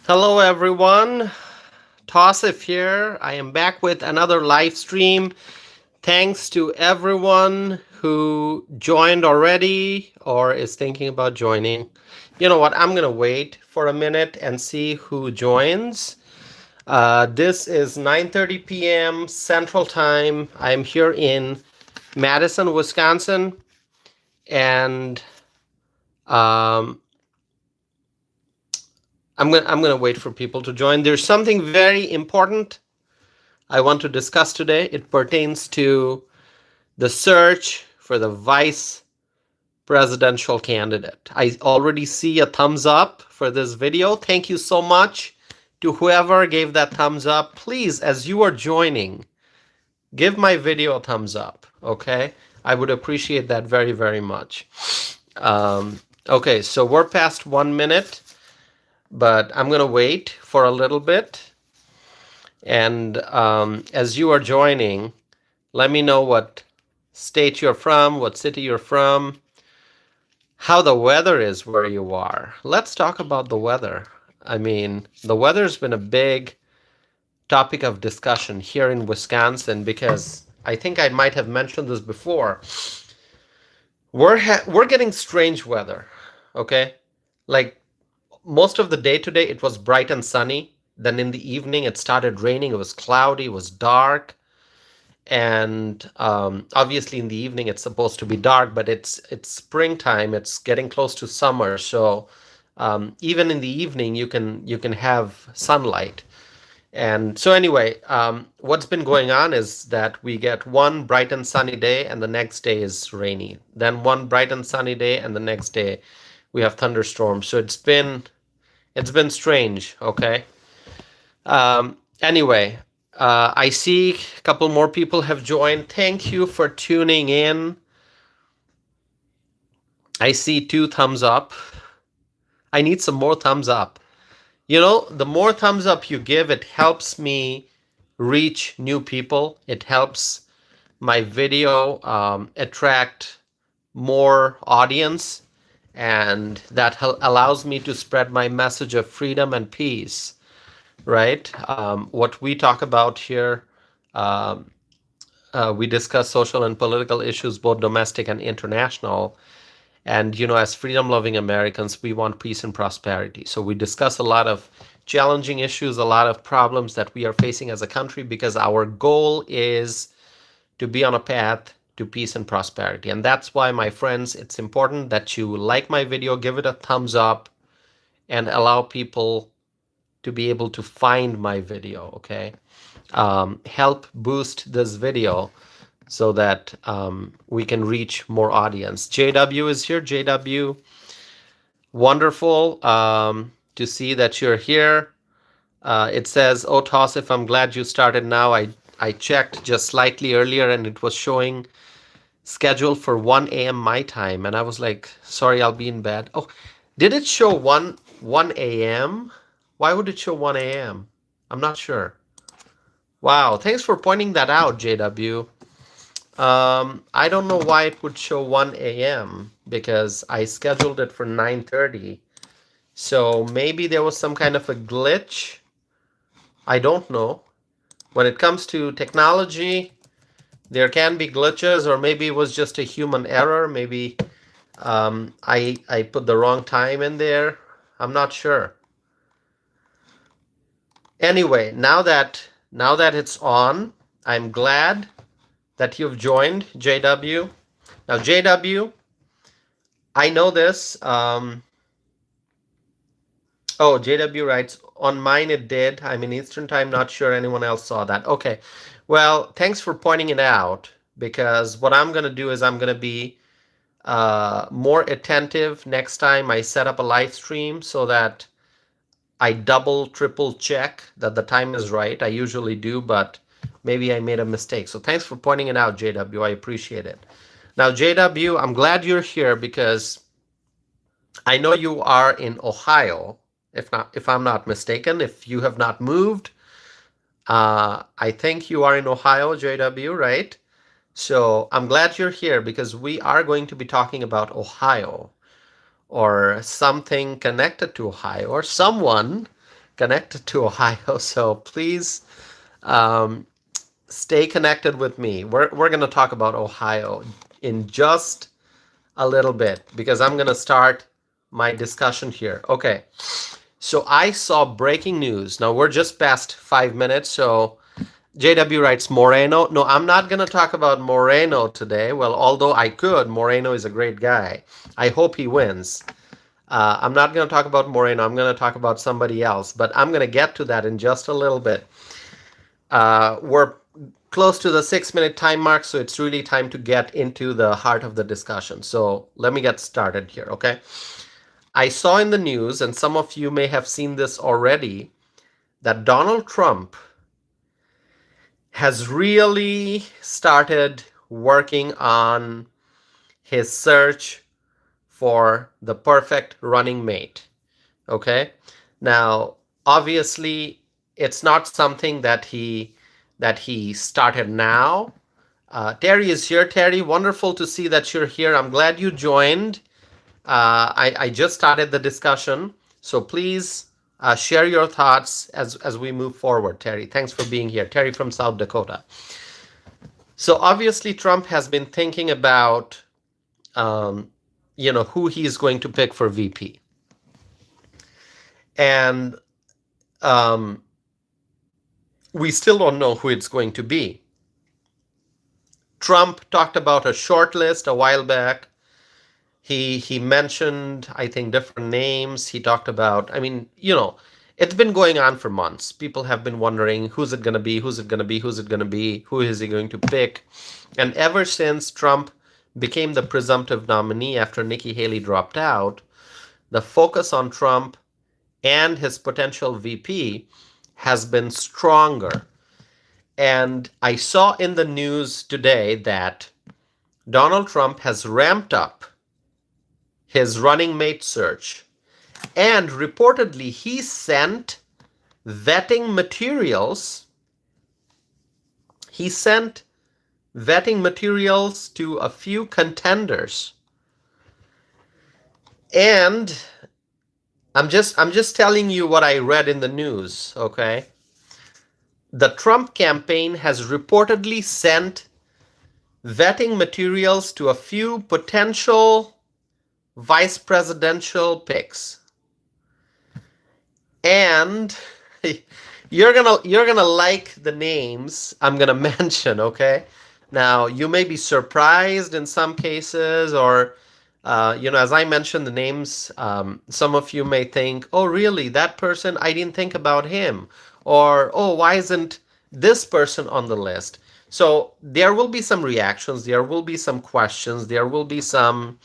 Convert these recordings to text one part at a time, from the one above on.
Hello, everyone. Tausif here. I am back with another live stream. Thanks to everyone who joined already or is thinking about joining. You know what? I'm going to wait for a minute and see who joins. This is 9:30 p.m. Central Time. I'm here in Madison, Wisconsin, and um, I'm gonna wait for people to join. There's something very important I want to discuss today. It pertains to the search for the vice presidential candidate. I already see a thumbs up for this video. Thank you so much to whoever gave that thumbs up. Please, as you are joining, give my video a thumbs up, okay? I would appreciate that very, very much. Okay, so we're past 1 minute, but I'm going to wait for a little bit. And as you are joining, let me know what state you're from, what city you're from, how the weather is where you are. Let's talk about the weather. I mean, the weather's been a big topic of discussion here in Wisconsin because I think I might have mentioned this before. We're getting strange weather, okay? Like most of the day today, it was bright and sunny. Then in the evening, it started raining. It was cloudy. It was dark. And obviously in the evening it's supposed to be dark, but it's springtime. It's getting close to summer, so even in the evening you can have sunlight. And so anyway, what's been going on is that we get one bright and sunny day and the next day is rainy, then one bright and sunny day and the next day we have thunderstorms. So it's been strange. Okay. Anyway, I see a couple more people have joined. Thank you for tuning in. I see 2 thumbs up. I need some more thumbs up. You know, the more thumbs up you give, it helps me reach new people. It helps my video attract more audience, and that allows me to spread my message of freedom and peace. Right? What we talk about here, um, we discuss social and political issues, both domestic and international. And, you know, as freedom loving Americans, we want peace and prosperity. So we discuss a lot of challenging issues, a lot of problems that we are facing as a country, because our goal is to be on a path to peace and prosperity. And that's why, my friends, it's important that you like my video, give it a thumbs up, and allow people to be able to find my video, okay? Help boost this video so that we can reach more audience. JW is here. JW, wonderful to see that you're here. It says, oh, Tausif, I'm glad you started now. I checked just slightly earlier and it was showing scheduled for 1 a.m. my time. And I was like, sorry, I'll be in bed. Oh, did it show 1 a.m.? Why would it show 1 a.m.? I'm not sure. Wow, thanks for pointing that out, JW. I don't know why it would show 1 a.m. because I scheduled it for 9:30. So maybe there was some kind of a glitch. I don't know. When it comes to technology, there can be glitches, or maybe it was just a human error. Maybe I put the wrong time in there. I'm not sure. Anyway, now that it's on, I'm glad that you've joined, JW. Now, JW, I know this. Oh, JW writes, on mine it did. I'm in Eastern time, not sure anyone else saw that. Okay, well, thanks for pointing it out, because what I'm going to do is I'm going to be more attentive next time I set up a live stream so that I double, triple check that the time is right. I usually do, but maybe I made a mistake. So thanks for pointing it out, JW. I appreciate it. Now, JW, I'm glad you're here because I know you are in Ohio, if I'm not mistaken. If you have not moved, I think you are in Ohio, JW, right? So I'm glad you're here because we are going to be talking about Ohio, or something connected to Ohio, or someone connected to Ohio. So please um, stay connected with me. We're going to talk about Ohio in just a little bit because I'm going to start my discussion here. Okay. So I saw breaking news. Now we're just past 5 minutes. So JW writes Moreno. No, I'm not going to talk about Moreno today. Well, although I could, Moreno is a great guy. I hope he wins. I'm not going to talk about Moreno. I'm going to talk about somebody else, but I'm going to get to that in just a little bit. We're close to the 6-minute time mark, so it's really time to get into the heart of the discussion. So let me get started here, okay? I saw in the news, and some of you may have seen this already, that Donald Trump has really started working on his search for the perfect running mate. Okay? Now, obviously, it's not something that he started now. Terry is here. Terry, wonderful to see that you're here. I'm glad you joined. I just started the discussion, so please share your thoughts as we move forward. Terry, thanks for being here. Terry from South Dakota. So obviously, Trump has been thinking about who he's going to pick for VP. And we still don't know who it's going to be. Trump talked about a short list a while back. He mentioned, I think, different names. He talked about, it's been going on for months. People have been wondering, who's it going to be? Who's it going to be? Who's it going to be? Who is he going to pick? And ever since Trump became the presumptive nominee after Nikki Haley dropped out, the focus on Trump and his potential VP has been stronger. And I saw in the news today that Donald Trump has ramped up his running mate search. And reportedly, he sent vetting materials. He sent vetting materials to a few contenders. And I'm just telling you what I read in the news, okay? The Trump campaign has reportedly sent vetting materials to a few potential vice presidential picks. And you're gonna like the names I'm gonna mention, okay? Now, you may be surprised in some cases, or as I mentioned the names, some of you may think, oh, really, that person, I didn't think about him. Or, oh, why isn't this person on the list? So there will be some reactions. There will be some questions. There will be some,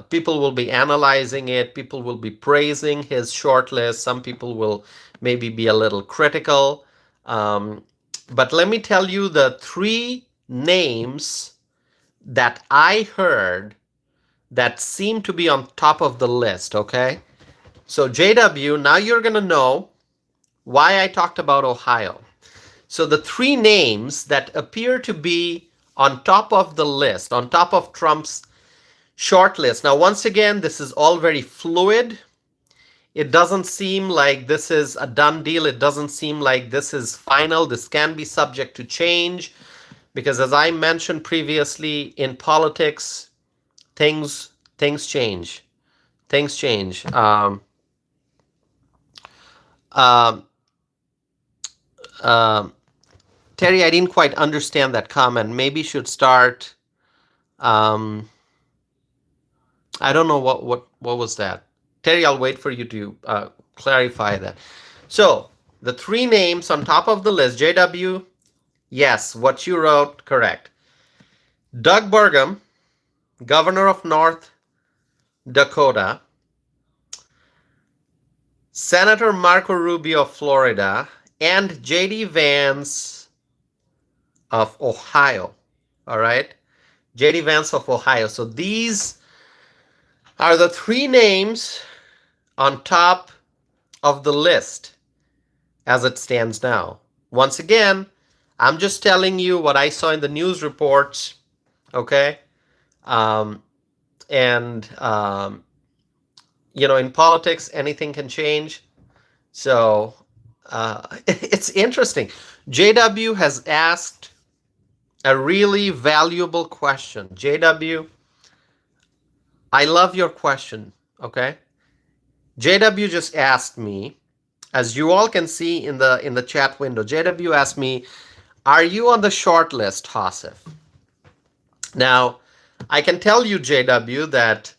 people will be analyzing it. People will be praising his shortlist. Some people will maybe be a little critical. But let me tell you the 3 names that I heard that seem to be on top of the list, okay? So JW, now you're going to know why I talked about Ohio. So the 3 names that appear to be on top of the list, on top of Trump's short list. Now, once again, this is all very fluid. It doesn't seem like this is a done deal. It doesn't seem like this is final. This can be subject to change because, as I mentioned previously, in politics, things change. Things change. Terry, I didn't quite understand that comment. Maybe should start. I don't know what was that. Terry, I'll wait for you to clarify that. So the 3 names on top of the list, JW, yes, what you wrote, correct. Doug Burgum, governor of North Dakota. Senator Marco Rubio of Florida, and J.D. Vance of Ohio. All right? J.D. Vance of Ohio. So these are the 3 names on top of the list as it stands now. Once again, I'm just telling you what I saw in the news reports, okay? And in politics, anything can change. So it's interesting. JW has asked a really valuable question. JW, I love your question. Okay. JW just asked me, as you all can see in the chat window, JW asked me, are you on the short list, Hasif? Now, I can tell you, JW, that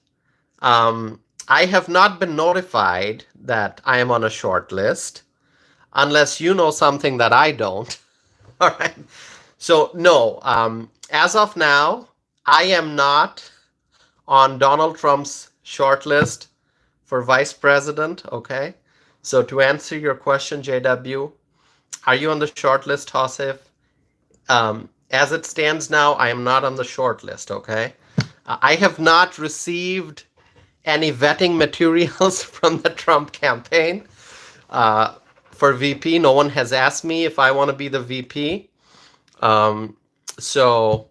I have not been notified that I am on a short list unless you know something that I don't. All right. So, no, as of now, I am not on Donald Trump's short list for vice president. Okay. So, to answer your question, JW, are you on the short list, Hasif? As it stands now, I am not on the short list. Okay. I have not received any vetting materials from the Trump campaign for VP. No one has asked me if I want to be the VP. So,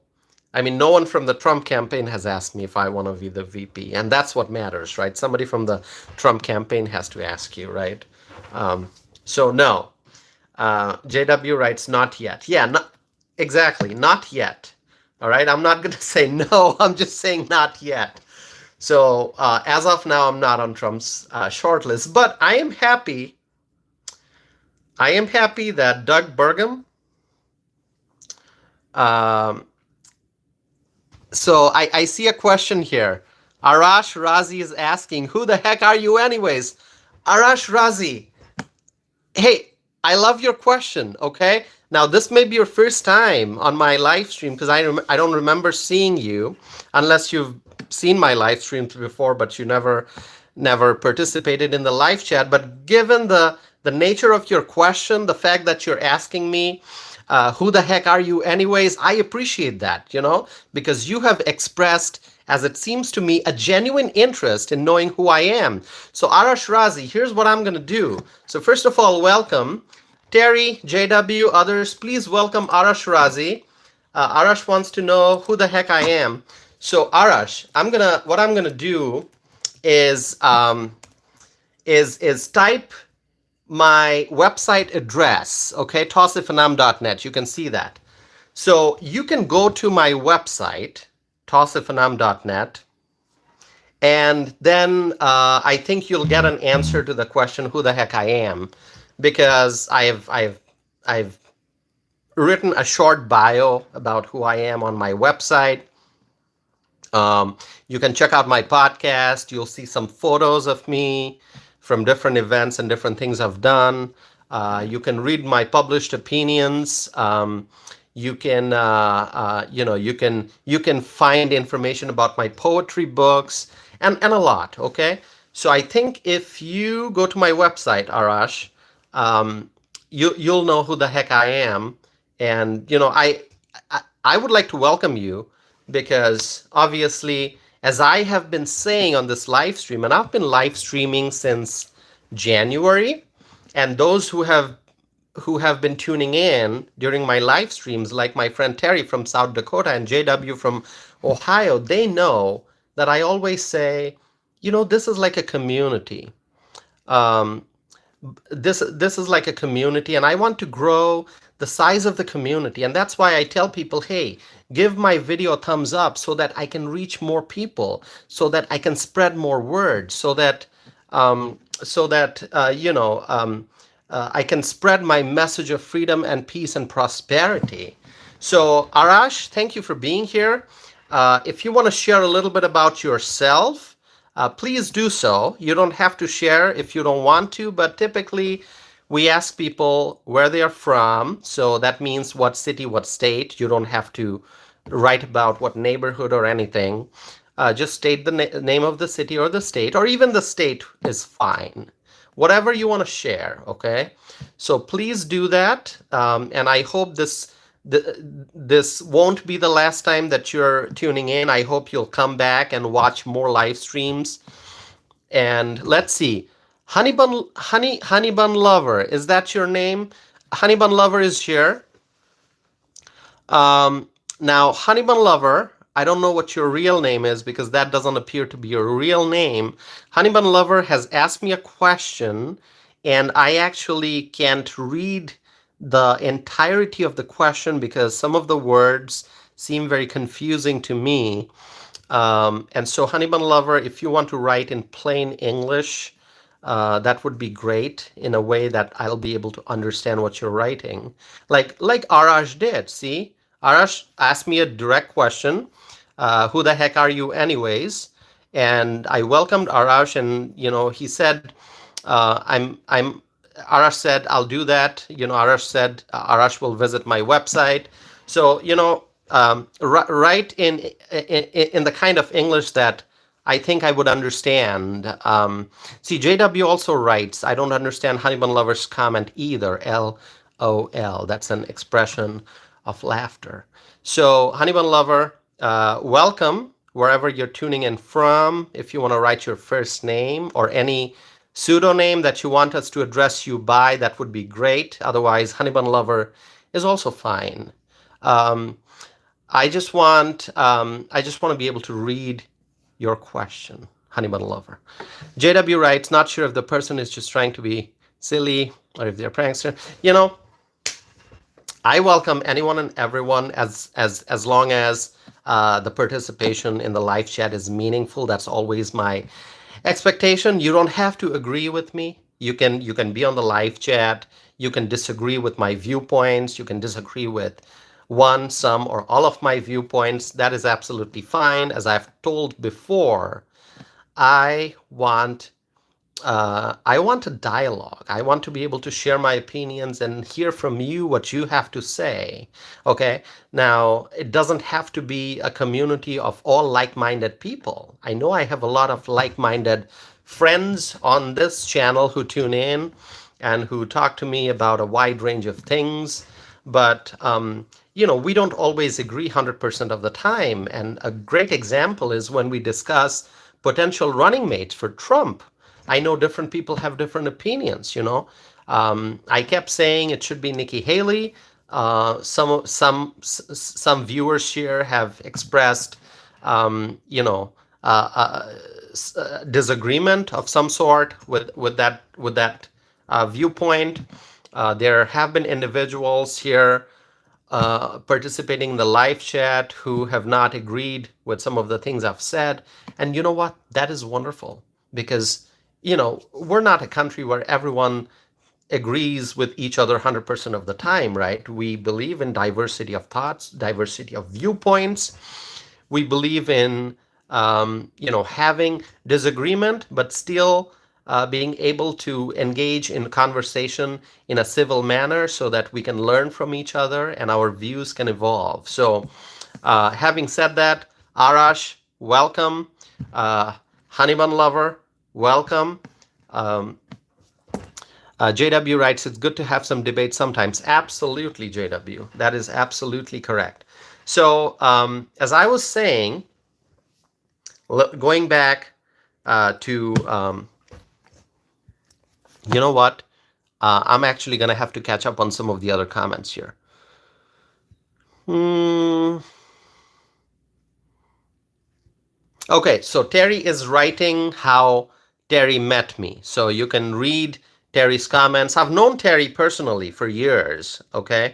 I mean, no one from the Trump campaign has asked me if I want to be the VP. And that's what matters, right? Somebody from the Trump campaign has to ask you, right? So, no. JW writes, not yet. Yeah, exactly, not yet. All right, I'm not going to say no. I'm just saying not yet. So as of now, I'm not on Trump's shortlist, but I am happy. I am happy that Doug Burgum. So I see a question here. Arash Razi is asking, who the heck are you anyways? Arash Razi, hey, I love your question, okay? Now, this may be your first time on my live stream because I don't remember seeing you unless you've seen my live streams before, but you never participated in the live chat. But given the nature of your question, the fact that you're asking me, who the heck are you anyways, I appreciate that, because you have expressed, as it seems to me, a genuine interest in knowing who I am. So Arash Razi, here's what I'm going to do. So first of all, welcome. Terry, JW, others, please welcome Arash Razi. Arash wants to know who the heck I am. So Arash, what I'm gonna do is type my website address, okay, tausifanam.net. You can see that. So you can go to my website, tausifanam.net, and then I think you'll get an answer to the question, who the heck I am, because I've written a short bio about who I am on my website. You can check out my podcast. You'll see some photos of me from different events and different things I've done. You can read my published opinions. You can find information about my poetry books and a lot. Okay, so I think if you go to my website, Arash, you'll know who the heck I am, and I would like to welcome you, because obviously, as I have been saying on this live stream, and I've been live streaming since January, and those who have been tuning in during my live streams, like my friend Terry from South Dakota and JW from Ohio, they know that I always say, this is like a community. This is like a community, and I want to grow the size of the community, and that's why I tell people, hey, give my video a thumbs up so that I can reach more people, so that I can spread more word, so that I can spread my message of freedom and peace and prosperity. So Arash, thank you for being here. If you want to share a little bit about yourself, please do so. You don't have to share if you don't want to, but typically we ask people where they are from. So that means what city, what state. You don't have to write about what neighborhood or anything. Just state the name of the city or the state, or even the state is fine. Whatever you want to share, okay? So please do that. And I hope this won't be the last time that you're tuning in. I hope you'll come back and watch more live streams. And let's see, Honeybun Lover, is that your name? Honeybun Lover is here. Now, Honeybun Lover, I don't know what your real name is because that doesn't appear to be your real name. Honeybun Lover has asked me a question, and I actually can't read the entirety of the question because some of the words seem very confusing to me. And so, Honeybun Lover, if you want to write in plain English, that would be great in a way that I'll be able to understand what you're writing. Like Arash did. See, Arash asked me a direct question. Who the heck are you, anyways? And I welcomed Arash, and he said, I'm. Arash said, I'll do that. Arash said, Arash will visit my website. So, write in the kind of English that I think I would understand. See, JW also writes, I don't understand Honeybun Lover's comment either. LOL. That's an expression of laughter. So, Honeybun Lover, welcome wherever you're tuning in from. If you want to write your first name or any pseudonym that you want us to address you by, that would be great. Otherwise, Honeybun Lover is also fine. I just want to be able to read your question, Honeybun Lover. JW writes, not sure if the person is just trying to be silly or if they're a prankster. I welcome anyone and everyone as long as the participation in the live chat is meaningful. That's always my expectation. You don't have to agree with me. You can be on the live chat. You can disagree with my viewpoints. You can disagree with one, some, or all of my viewpoints. That is absolutely fine. As I've told before, I want a dialogue. I want to be able to share my opinions and hear from you what you have to say. Okay? Now, it doesn't have to be a community of all like-minded people. I know I have a lot of like-minded friends on this channel who tune in and who talk to me about a wide range of things. But, we don't always agree 100% of the time. And a great example is when we discuss potential running mates for Trump. I know different people have different opinions, I kept saying it should be Nikki Haley. Some viewers here have expressed, disagreement of some sort with that viewpoint. There have been individuals here participating in the live chat who have not agreed with some of the things I've said. And you know what? That is wonderful because, we're not a country where everyone agrees with each other 100% of the time, right? We believe in diversity of thoughts, diversity of viewpoints. We believe in, having disagreement, but still being able to engage in conversation in a civil manner so that we can learn from each other and our views can evolve. So having said that, Arash, welcome. Honeybun Lover, welcome. JW writes, it's good to have some debate sometimes. Absolutely, JW. That is absolutely correct. So as I was saying, going back to... you know what? I'm actually going to have to catch up on some of the other comments here. Okay, so Terry is writing how Terry met me. So you can read Terry's comments. I've known Terry personally for years, okay?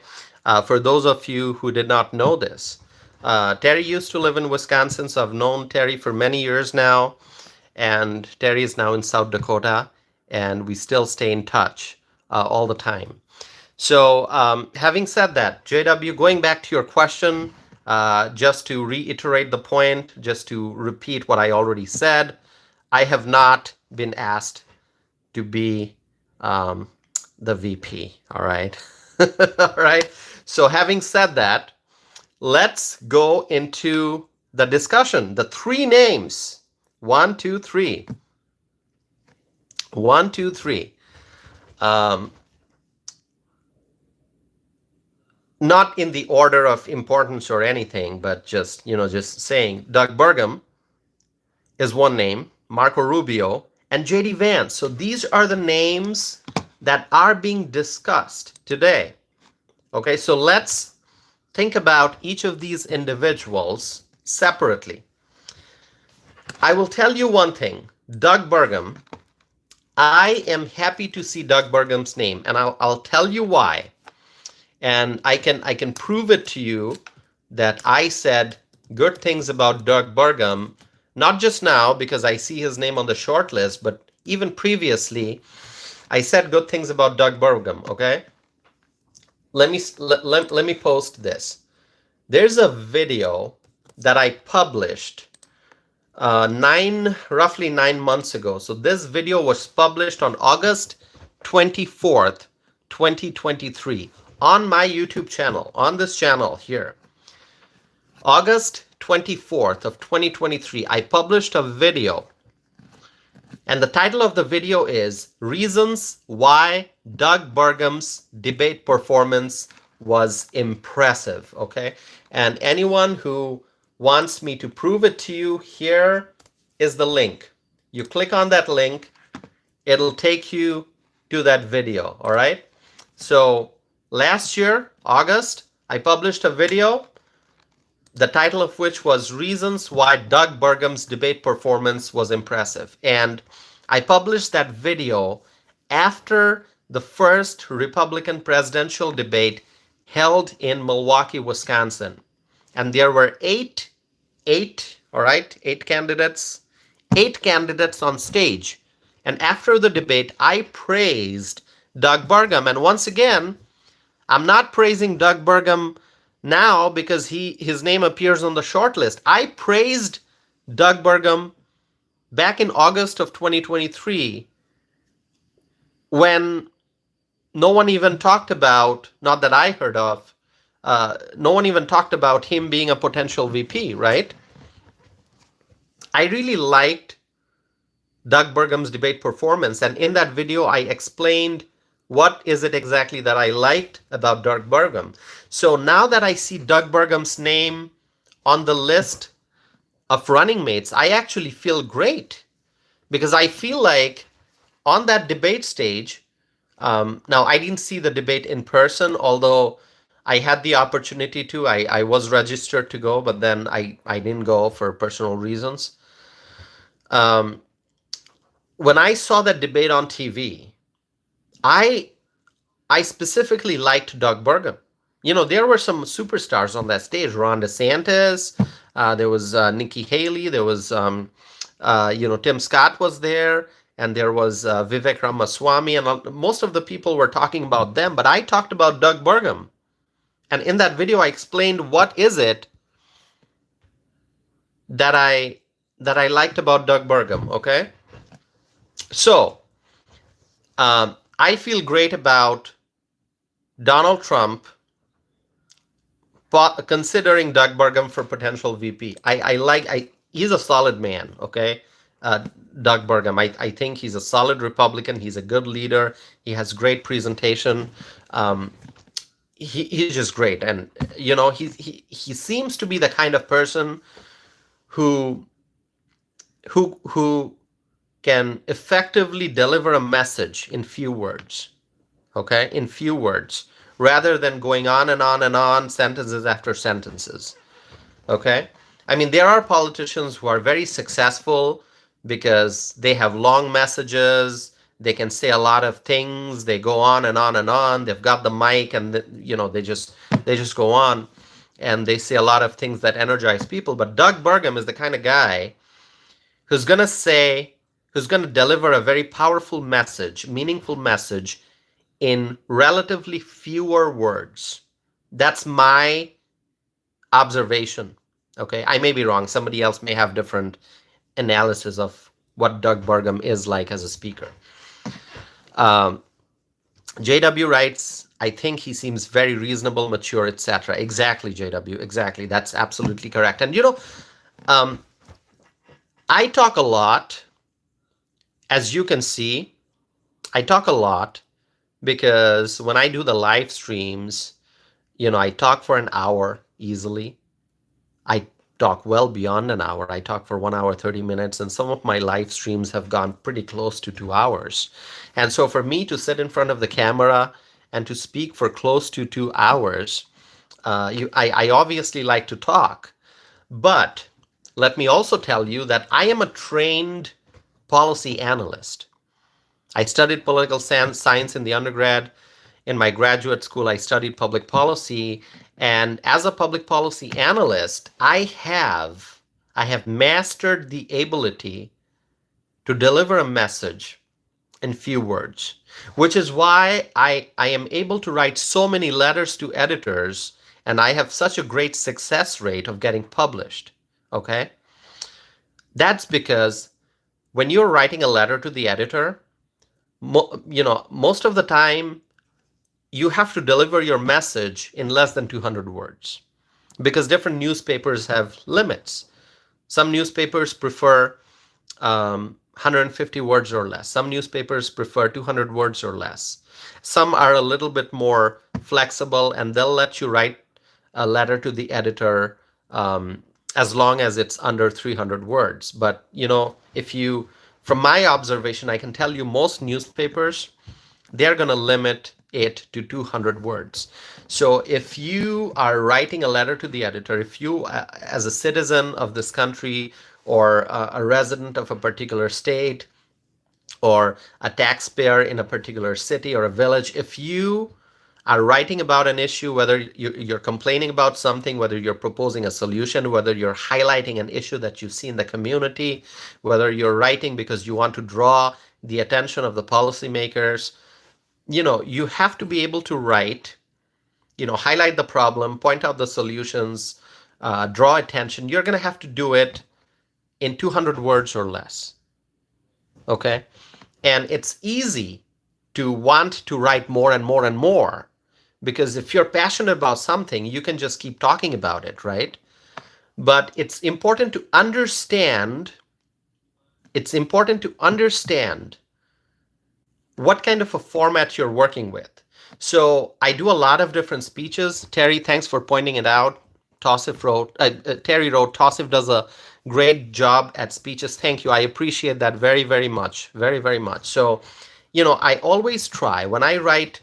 For those of you who did not know this. Terry used to live in Wisconsin, so I've known Terry for many years now. And Terry is now in South Dakota. And we still stay in touch all the time. So having said that, JW, going back to your question, just to reiterate the point, just to repeat what I already said, I have not been asked to be the VP, all right? All right. So having said that, let's go into the discussion. The three names, 1, 2, 3. 1, 2, 3. Not in the order of importance or anything, but just saying Doug Burgum is one name, Marco Rubio, and JD Vance. So these are the names that are being discussed today. Okay, so let's think about each of these individuals separately. I will tell you one thing. Doug Burgum, I am happy to see Doug Burgum's name, and I'll tell you why. And I can prove it to you that I said good things about Doug Burgum, not just now because I see his name on the short list, but even previously, I said good things about Doug Burgum. Okay, let me post this. There's a video that I published roughly 9 months ago. So this video was published on August 24th, 2023 on my YouTube channel, on this channel here. August 24th of 2023, I published a video, and the title of the video is Reasons Why Doug Burgum's Debate Performance Was Impressive, okay? And anyone who wants me to prove it to you, here is the link. You click on that link, it'll take you to that video, all right? So last year, August, I published a video, the title of which was Reasons Why Doug Burgum's Debate Performance Was Impressive. And I published that video after the first Republican presidential debate held in Milwaukee, Wisconsin. And there were eight candidates on stage. And after the debate, I praised Doug Burgum. And once again, I'm not praising Doug Burgum now because his name appears on the short list. I praised Doug Burgum back in August of 2023 when no one even talked about, not that I heard of, no one even talked about him being a potential VP, right? I really liked Doug Burgum's debate performance, and in that video I explained what is it exactly that I liked about Doug Burgum. So now that I see Doug Burgum's name on the list of running mates, I actually feel great because I feel like on that debate stage, now I didn't see the debate in person, although I had the opportunity to. I was registered to go, but then I didn't go for personal reasons. When I saw that debate on TV, I specifically liked Doug Burgum. You know, there were some superstars on that stage. Ron DeSantis, there was Nikki Haley, there was, Tim Scott was there, and there was Vivek Ramaswamy, and most of the people were talking about them, but I talked about Doug Burgum. And in that video, I explained what is it that I liked about Doug Burgum, okay? So, I feel great about Donald Trump considering Doug Burgum for potential VP. He's a solid man, okay? Doug Burgum. I think he's a solid Republican. He's a good leader. He has great presentation. He's just great, and you know, he seems to be the kind of person who can effectively deliver a message in few words, okay? In few words, rather than going on and on and on, sentences after sentences, okay? I mean, there are politicians who are very successful because they have long messages, they can say a lot of things, they go on and on and on, they've got the mic, and they just go on, and they say a lot of things that energize people. But Doug Burgum is the kind of guy who's going to deliver a very powerful message, meaningful message in relatively fewer words. That's my observation, okay? I may be wrong. Somebody else may have different analysis of what Doug Burgum is like as a speaker. JW writes, I think he seems very reasonable, mature, etc. Exactly, JW, exactly. That's absolutely correct. And you know, I talk a lot. As you can see, I talk a lot because when I do the live streams, you know, I talk for an hour easily. I talk well beyond an hour. I talk for 1 hour, 30 minutes, and some of my live streams have gone pretty close to 2 hours. And so for me to sit in front of the camera and to speak for close to 2 hours, I obviously like to talk. But let me also tell you that I am a trained policy analyst. I studied political science in the undergrad. In my graduate school, I studied public policy. And as a public policy analyst, I have mastered the ability to deliver a message in few words, which is why I am able to write so many letters to editors and I have such a great success rate of getting published. Okay? That's because when you're writing a letter to the editor, most of the time you have to deliver your message in less than 200 words because different newspapers have limits. Some newspapers prefer 150 words or less. Some newspapers prefer 200 words or less. Some are a little bit more flexible and they'll let you write a letter to the editor as long as it's under 300 words. But, from my observation, I can tell you most newspapers, they're going to limit it to 200 words. So if you are writing a letter to the editor, if you, as a citizen of this country or a resident of a particular state or a taxpayer in a particular city or a village, if you are writing about an issue, whether you're complaining about something, whether you're proposing a solution, whether you're highlighting an issue that you see in the community, whether you're writing because you want to draw the attention of the policymakers, you have to be able to write, highlight the problem, point out the solutions, draw attention. You're going to have to do it in 200 words or less. Okay? And it's easy to want to write more and more and more because if you're passionate about something, you can just keep talking about it, right? But it's important to understand what kind of a format you're working with. So I do a lot of different speeches. Terry, thanks for pointing it out. Terry wrote, Tausif does a great job at speeches. Thank you. I appreciate that very, very much. Very, very much. So, I always try, when I write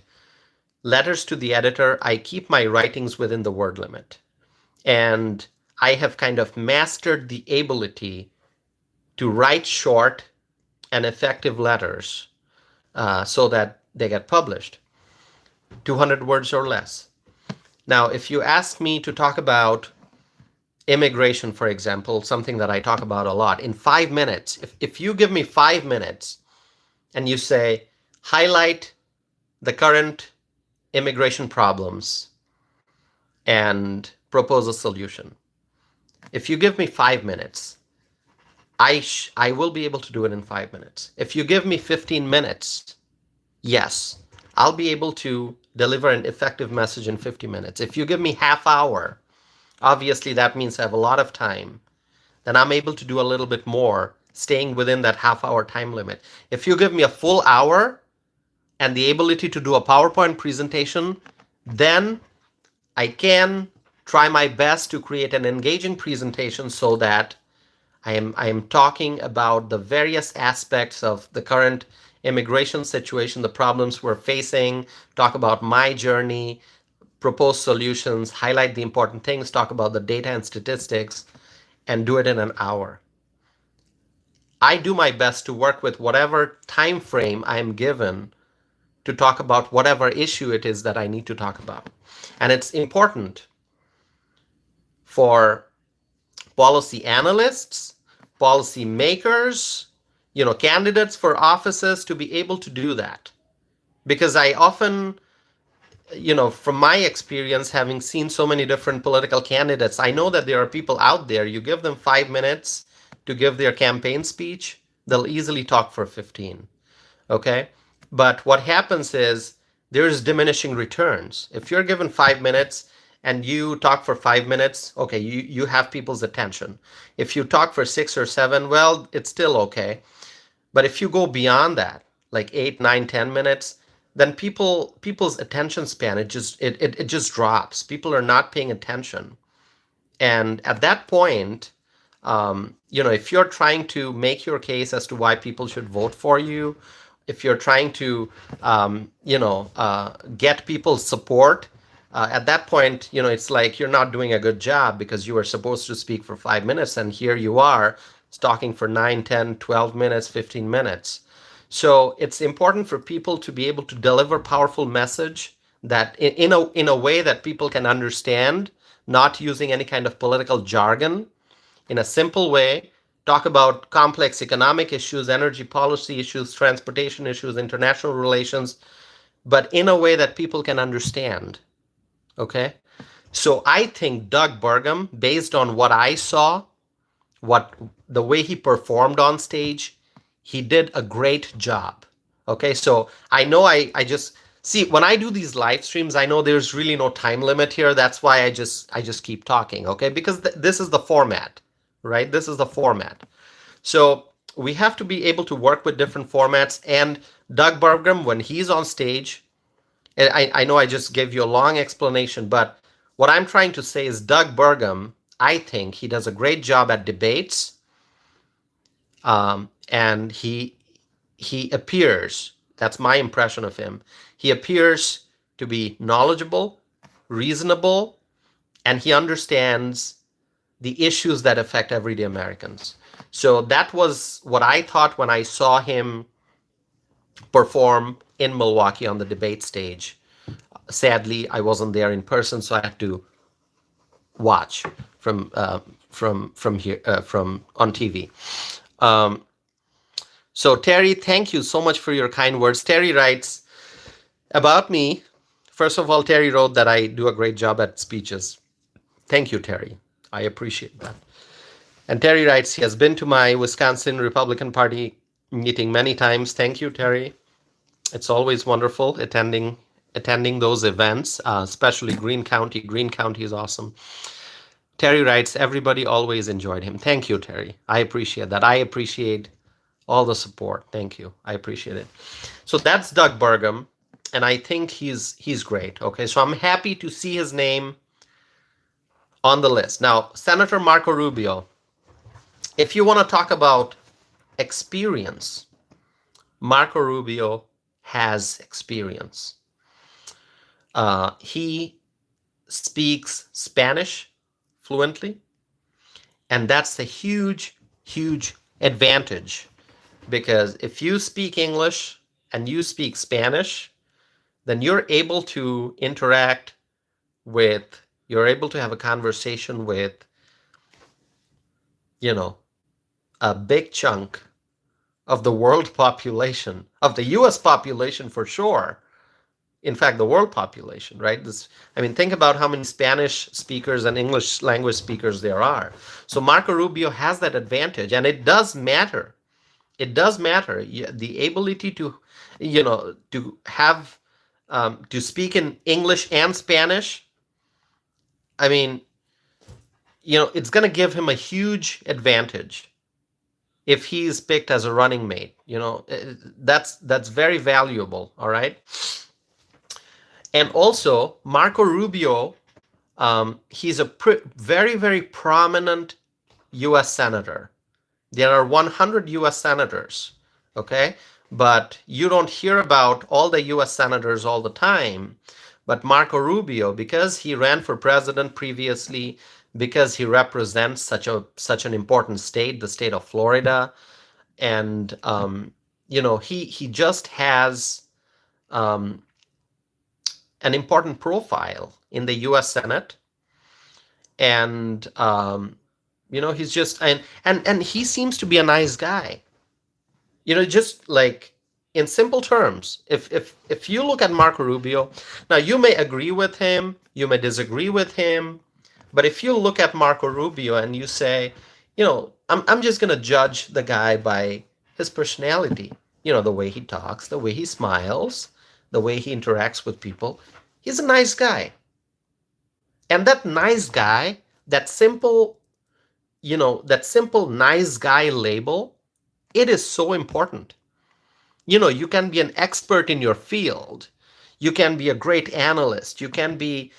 letters to the editor, I keep my writings within the word limit. And I have kind of mastered the ability to write short and effective letters so that they get published. 200 words or less. Now, if you ask me to talk about immigration, for example, something that I talk about a lot, in 5 minutes, if you give me 5 minutes and you say, highlight the current immigration problems and propose a solution. If you give me 5 minutes, I will be able to do it in 5 minutes. If you give me 15 minutes, yes, I'll be able to deliver an effective message in 50 minutes. If you give me half hour, obviously that means I have a lot of time. Then I'm able to do a little bit more, staying within that half hour time limit. If you give me a full hour and the ability to do a PowerPoint presentation, then I can try my best to create an engaging presentation so that I am talking about the various aspects of the current immigration situation, the problems we're facing, talk about my journey, propose solutions, highlight the important things, talk about the data and statistics, and do it in an hour. I do my best to work with whatever time frame I am given to talk about whatever issue it is that I need to talk about. And it's important for policy analysts, policy makers, candidates for offices to be able to do that. Because I often, from my experience, having seen so many different political candidates, I know that there are people out there, you give them 5 minutes to give their campaign speech, they'll easily talk for 15. Okay? But what happens is there's diminishing returns. If you're given 5 minutes and you talk for 5 minutes, okay, you have people's attention. If you talk for 6 or 7, well, it's still okay. But if you go beyond that, like 8, 9, 10 minutes, then people's attention span, it just drops. People are not paying attention. And at that point, if you're trying to make your case as to why people should vote for you, if you're trying to, get people's support At that point, it's like you're not doing a good job because you were supposed to speak for 5 minutes, and here you are talking for 9, 10, 12 minutes, 15 minutes. So it's important for people to be able to deliver powerful message that in a way that people can understand, not using any kind of political jargon, in a simple way, talk about complex economic issues, energy policy issues, transportation issues, international relations, but in a way that people can understand. Okay? So I think Doug Burgum, based on what I saw, what the way he performed on stage, he did a great job. Okay, so I know I just see when I do these live streams, I know there's really no time limit here. That's why I just keep talking. Okay, because this is the format, right? This is the format. So we have to be able to work with different formats. And Doug Burgum, when he's on stage, and I know I just gave you a long explanation, but what I'm trying to say is Doug Burgum, I think he does a great job at debates, and he appears, that's my impression of him, he appears to be knowledgeable, reasonable, and he understands the issues that affect everyday Americans. So that was what I thought when I saw him perform in Milwaukee on the debate stage. Sadly, I wasn't there in person, so I had to watch from here from on TV. So Terry, thank you so much for your kind words. Terry writes about me. First of all, Terry wrote that I do a great job at speeches. Thank you, Terry. I appreciate that. And Terry writes he has been to my Wisconsin Republican Party meeting many times. Thank you, Terry. It's always wonderful attending those events, especially Greene County. Greene County is awesome. Terry writes, everybody always enjoyed him. Thank you, Terry. I appreciate that. I appreciate all the support. Thank you. I appreciate it. So that's Doug Burgum, and I think he's great. Okay, so I'm happy to see his name on the list. Now, Senator Marco Rubio, if you want to talk about experience, Marco Rubio has experience. He speaks Spanish fluently, and that's a huge, huge advantage, because if you speak English and you speak Spanish, then you're able to interact with, you're able to have a conversation with, a big chunk of the world population, of the US population for sure. In fact, the world population, right? Think about how many Spanish speakers and English language speakers there are. So Marco Rubio has that advantage, and it does matter. It does matter. The ability to, to have, to speak in English and Spanish, it's going to give him a huge advantage if he's picked as a running mate. That's very valuable, all right? And also, Marco Rubio, he's a very, very prominent U.S. senator. There are 100 U.S. senators, okay? But you don't hear about all the U.S. senators all the time. But Marco Rubio, because he ran for president previously, because he represents such an important state, the state of Florida, and he just has an important profile in the U.S. Senate, and he's just and he seems to be a nice guy. Just like in simple terms, if you look at Marco Rubio, now you may agree with him, you may disagree with him, but if you look at Marco Rubio and you say, I'm just gonna judge the guy by his personality, the way he talks, the way he smiles, the way he interacts with people, he's a nice guy. And that nice guy, that simple nice guy label, it is so important. You can be an expert in your field. You can be a great analyst. You can be,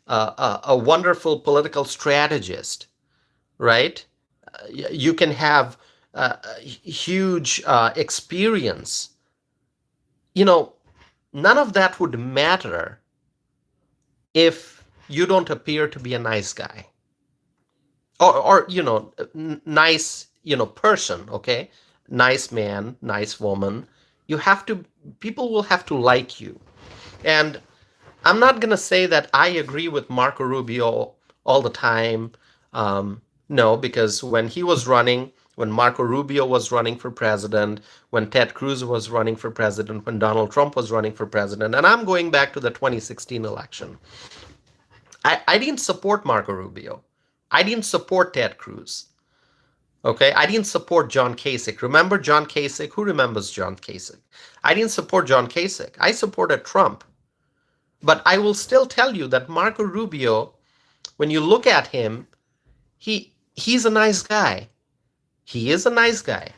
a wonderful political strategist, right? You can have huge experience. None of that would matter if you don't appear to be a nice guy, or nice, person, okay? Nice man, nice woman. You have to, people will have to like you. And I'm not going to say that I agree with Marco Rubio all the time. No, because when Marco Rubio was running for president, when Ted Cruz was running for president, when Donald Trump was running for president, and I'm going back to the 2016 election, I didn't support Marco Rubio. I didn't support Ted Cruz. Okay, I didn't support John Kasich. Remember John Kasich? Who remembers John Kasich? I didn't support John Kasich. I supported Trump. But I will still tell you that Marco Rubio, when you look at him, he's a nice guy. He is a nice guy.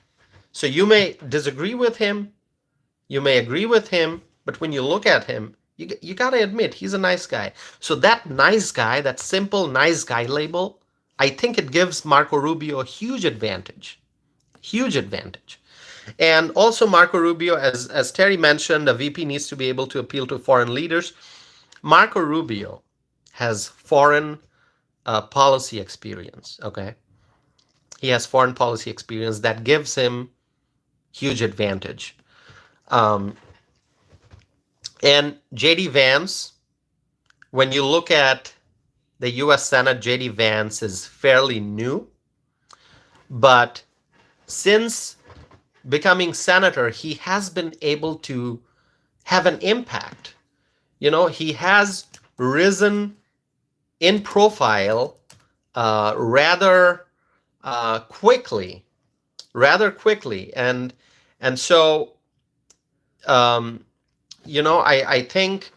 So you may disagree with him, you may agree with him, but when you look at him, you got to admit he's a nice guy. So that nice guy, that simple nice guy label, I think it gives Marco Rubio a huge advantage. Huge advantage. And also Marco Rubio, as Terry mentioned, a VP needs to be able to appeal to foreign leaders. Marco Rubio has foreign policy experience, okay? He has foreign policy experience that gives him huge advantage. And J.D. Vance, when you look at the U.S. Senate, J.D. Vance is fairly new. But since becoming senator, he has been able to have an impact. He has risen in profile rather quickly, and so I think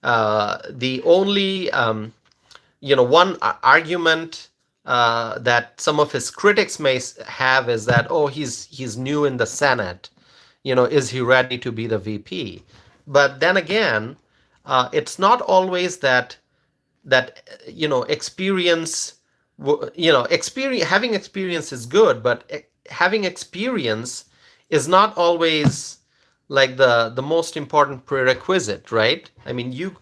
the only one argument that some of his critics may have is that, oh, he's new in the Senate, is he ready to be the VP? But then again, it's not always that experience. Having experience is good, but having experience is not always like the most important prerequisite, right? I mean,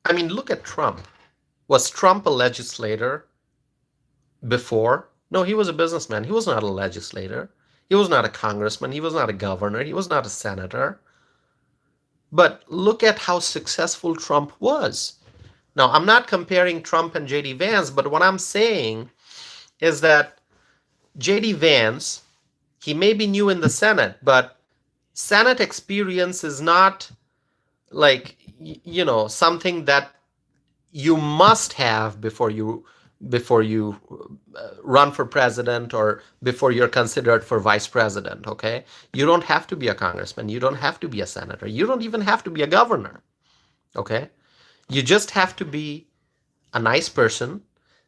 look at Trump. Was Trump a legislator before? No, he was a businessman. He was not a legislator. He was not a congressman. He was not a governor. He was not a senator. But look at how successful Trump was. Now, I'm not comparing Trump and J.D. Vance, but what I'm saying is that J.D. Vance, he may be new in the Senate, but Senate experience is not like, something that you must have before you run for president or before you're considered for vice president, okay? You don't have to be a congressman. You don't have to be a senator. You don't even have to be a governor, okay? You just have to be a nice person,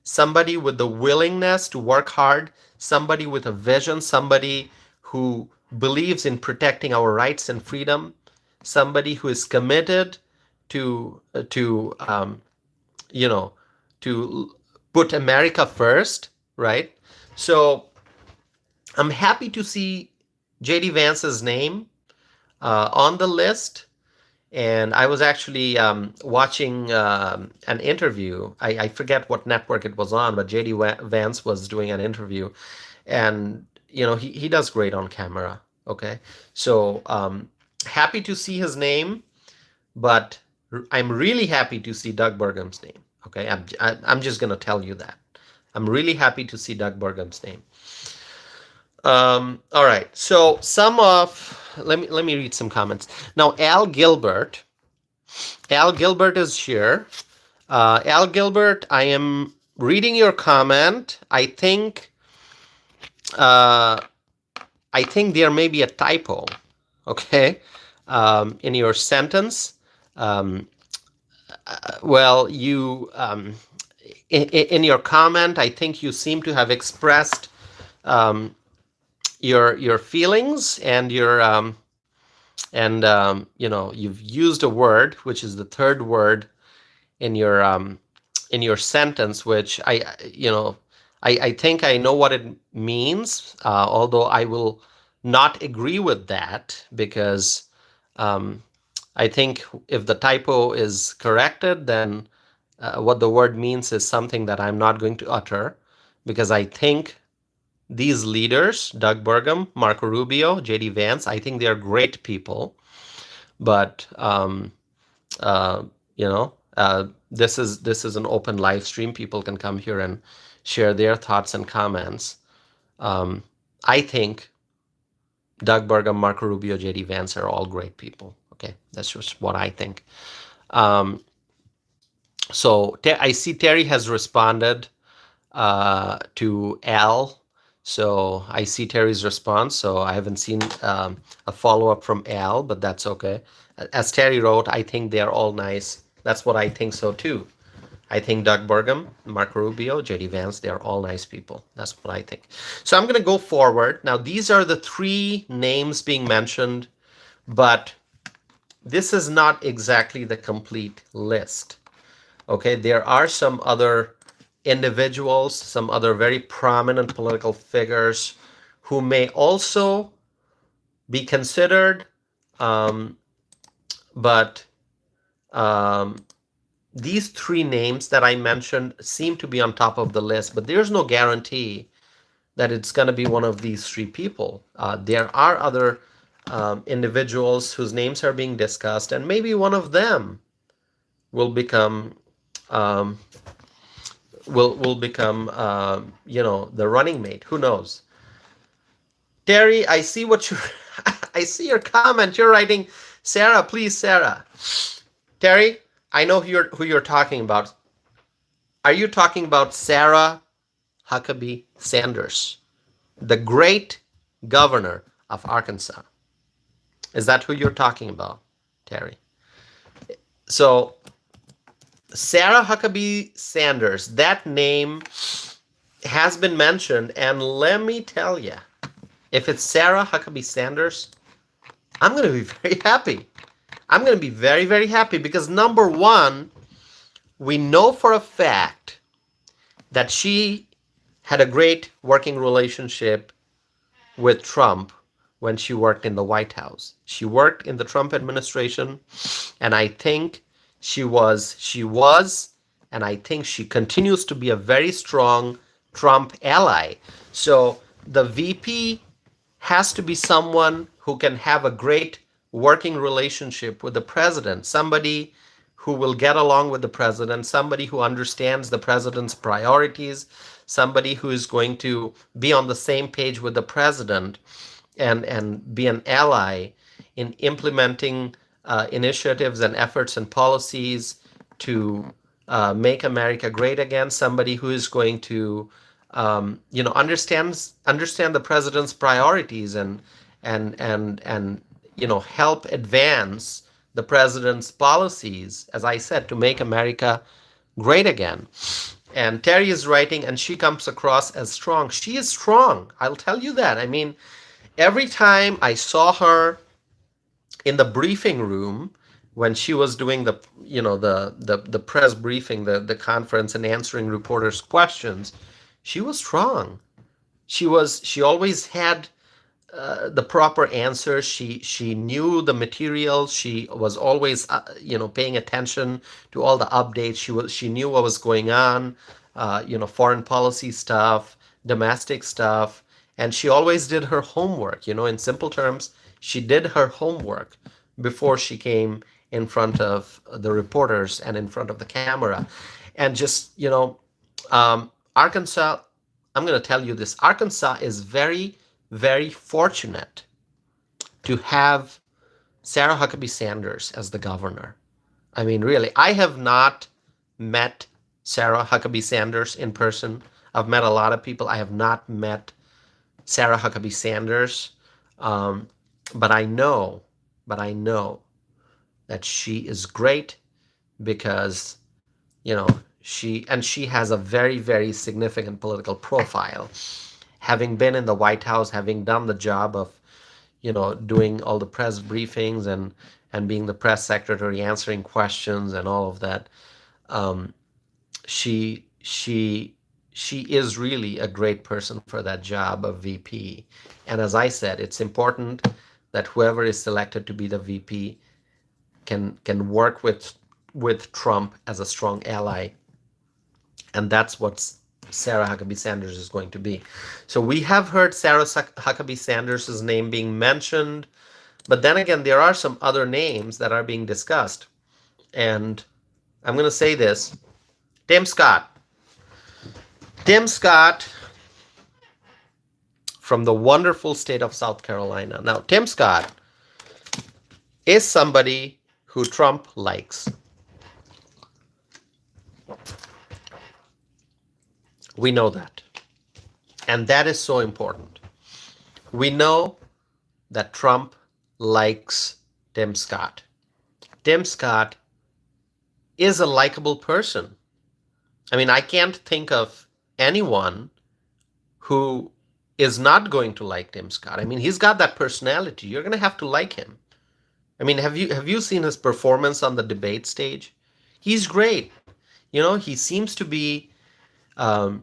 somebody with the willingness to work hard, somebody with a vision, somebody who believes in protecting our rights and freedom, somebody who is committed to put America first, right? So I'm happy to see J.D. Vance's name on the list. And I was actually watching an interview. I forget what network it was on, but J.D. Vance was doing an interview. And, he does great on camera, okay? So happy to see his name, but I'm really happy to see Doug Burgum's name, okay? I'm just going to tell you that. I'm really happy to see Doug Burgum's name. All right, so let me read some comments. Now, Al Gilbert is here. Al Gilbert, I am reading your comment. I think there may be a typo, okay, in your sentence. Well, you in your comment, I think you seem to have expressed your feelings and your you've used a word which is the third word in your sentence, which I think I know what it means, although I will not agree with that because I think if the typo is corrected, then what the word means is something that I'm not going to utter, because I think these leaders, Doug Burgum, Marco Rubio, JD Vance, I think they're great people. But uh, this is an open live stream. People can come here and share their thoughts and comments. I think Doug Burgum, Marco Rubio, JD Vance are all great people. Okay, that's just what I think. Um, so I see Terry has responded to Al. So I see Terry's response. So I haven't seen a follow-up from Al, but that's okay. As Terry wrote, I think they're all nice. That's what I think so too. I think Doug Burgum, Marco Rubio, JD Vance, they're all nice people. That's what I think. So I'm going to go forward. Now, these are the 3 names being mentioned, but this is not exactly the complete list. Okay, there are some other individuals, some other very prominent political figures who may also be considered, but these 3 names that I mentioned seem to be on top of the list, but there's no guarantee that it's going to be one of these 3 people. There are other individuals whose names are being discussed, and maybe one of them will become the running mate. Who knows? Terry, I see what you I see your comment. You're writing, Sarah, please, Sarah. Terry, I know who you're talking about. Are you talking about Sarah Huckabee Sanders, the great governor of Arkansas? Is that who you're talking about, Terry? So Sarah Huckabee Sanders, that name has been mentioned, and let me tell you, if it's Sarah Huckabee Sanders, I'm going to be very happy. I'm going to be very, very happy because, number one, we know for a fact that she had a great working relationship with Trump when she worked in the White House. She worked in the Trump administration, and I think she was, and I think she continues to be a very strong Trump ally. So the VP has to be someone who can have a great working relationship with the president, somebody who will get along with the president, somebody who understands the president's priorities, somebody who is going to be on the same page with the president and be an ally in implementing initiatives and efforts and policies to make America great again, somebody who is going to understand the president's priorities and help advance the president's policies, as I said, to make America great again. And Terry is writing, and she comes across as strong. She is strong. I'll tell you that. I mean, every time I saw her in the briefing room when she was doing the press briefing, the conference, and answering reporters' questions, she was strong. She always had the proper answers. She knew the material. She was always paying attention to all the updates. She knew what was going on, foreign policy stuff, domestic stuff, and she always did her homework. In simple terms, she did her homework before she came in front of the reporters and in front of the camera. And just Arkansas, I'm going to tell you this, Arkansas is very, very fortunate to have Sarah Huckabee Sanders as the governor. I mean, really, I have not met Sarah Huckabee Sanders in person. I've met a lot of people. I have not met Sarah Huckabee Sanders, but I know that she is great because she has a very, very significant political profile, having been in the White House, having done the job of doing all the press briefings and being the press secretary, answering questions and all of that. She is really a great person for that job of VP. And as I said, it's important that whoever is selected to be the VP can work with Trump as a strong ally, and that's what Sarah Huckabee Sanders is going to be. So we have heard Sarah Huckabee Sanders' name being mentioned, but then again, there are some other names that are being discussed, and I'm going to say this: Tim Scott. Tim Scott from the wonderful state of South Carolina. Now, Tim Scott is somebody who Trump likes. We know that. And that is so important. We know that Trump likes Tim Scott. Tim Scott is a likable person. I mean, I can't think of anyone who is not going to like Tim Scott. I mean, he's got that personality. You're going to have to like him. I mean, have you seen his performance on the debate stage? He's great. You know, he seems to be, a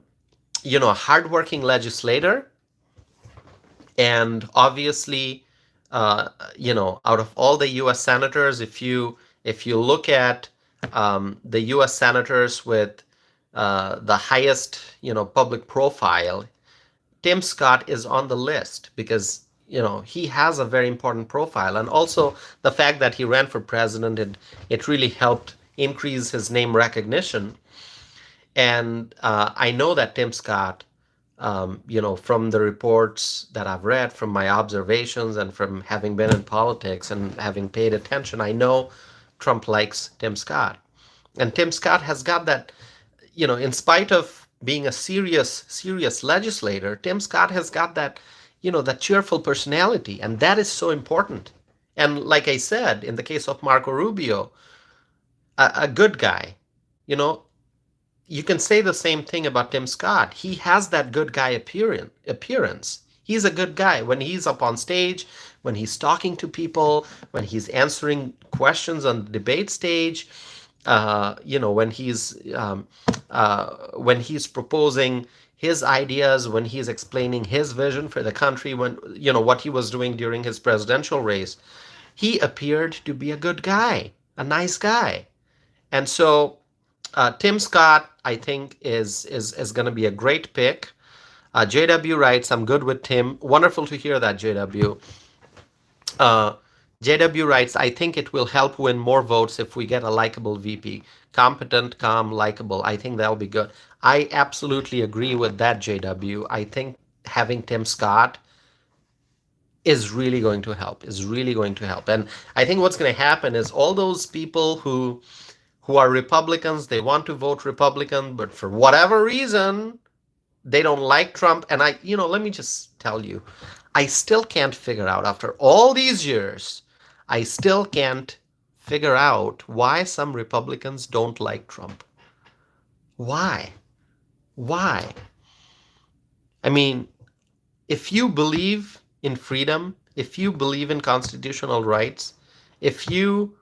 hardworking legislator. And obviously, out of all the U.S. senators, if you look at the U.S. senators with the highest, public profile, Tim Scott is on the list because, he has a very important profile. And also the fact that he ran for president, it really helped increase his name recognition. And I know that Tim Scott, from the reports that I've read, from my observations, and from having been in politics and having paid attention, I know Trump likes Tim Scott. And Tim Scott has got that, in spite of being a serious legislator, Tim Scott has got that, that cheerful personality. And that is so important. And like I said, in the case of Marco Rubio, a good guy, you can say the same thing about Tim Scott. He has that good guy appearance. He's a good guy when he's up on stage, when he's talking to people, when he's answering questions on the debate stage, when he's proposing his ideas, when he's explaining his vision for the country, when what he was doing during his presidential race. He appeared to be a good guy, a nice guy. And so Tim Scott, I think, is going to be a great pick. JW writes, I'm good with Tim. Wonderful to hear that, JW. JW writes, I think it will help win more votes if we get a likable VP. Competent, calm, likable. I think that'll be good. I absolutely agree with that, JW. I think having Tim Scott is really going to help, And I think what's going to happen is all those people who are Republicans, they want to vote Republican, but for whatever reason, they don't like Trump. And let me just tell you, I still can't figure out, after all these years, I still can't figure out why some Republicans don't like Trump. Why? I mean, if you believe in freedom, if you believe in constitutional rights, if you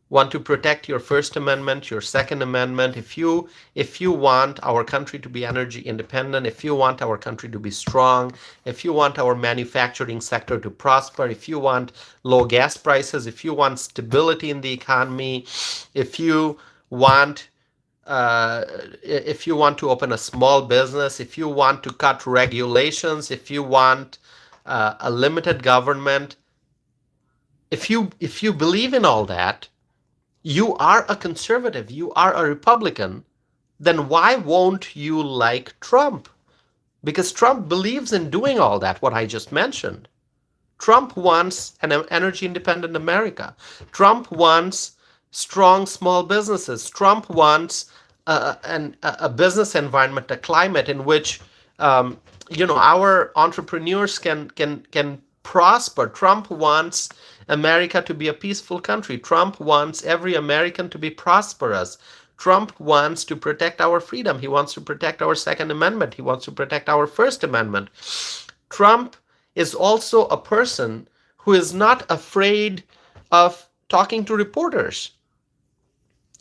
want to protect your First Amendment, your Second Amendment, if you want our country to be energy independent, if you want our country to be strong, if you want our manufacturing sector to prosper, if you want low gas prices, if you want stability in the economy, if you want to open a small business, if you want to cut regulations, if you want a limited government, if you believe in all that, you are a conservative, you are a Republican, then why won't you like Trump? Because Trump believes in doing all that, what I just mentioned. Trump wants an energy independent America. Trump wants strong small businesses. Trump wants a business environment, a climate in which our entrepreneurs can prosper. Trump wants America to be a peaceful country. Trump wants every American to be prosperous. Trump wants to protect our freedom. He wants to protect our Second Amendment. He wants to protect our First Amendment. Trump is also a person who is not afraid of talking to reporters.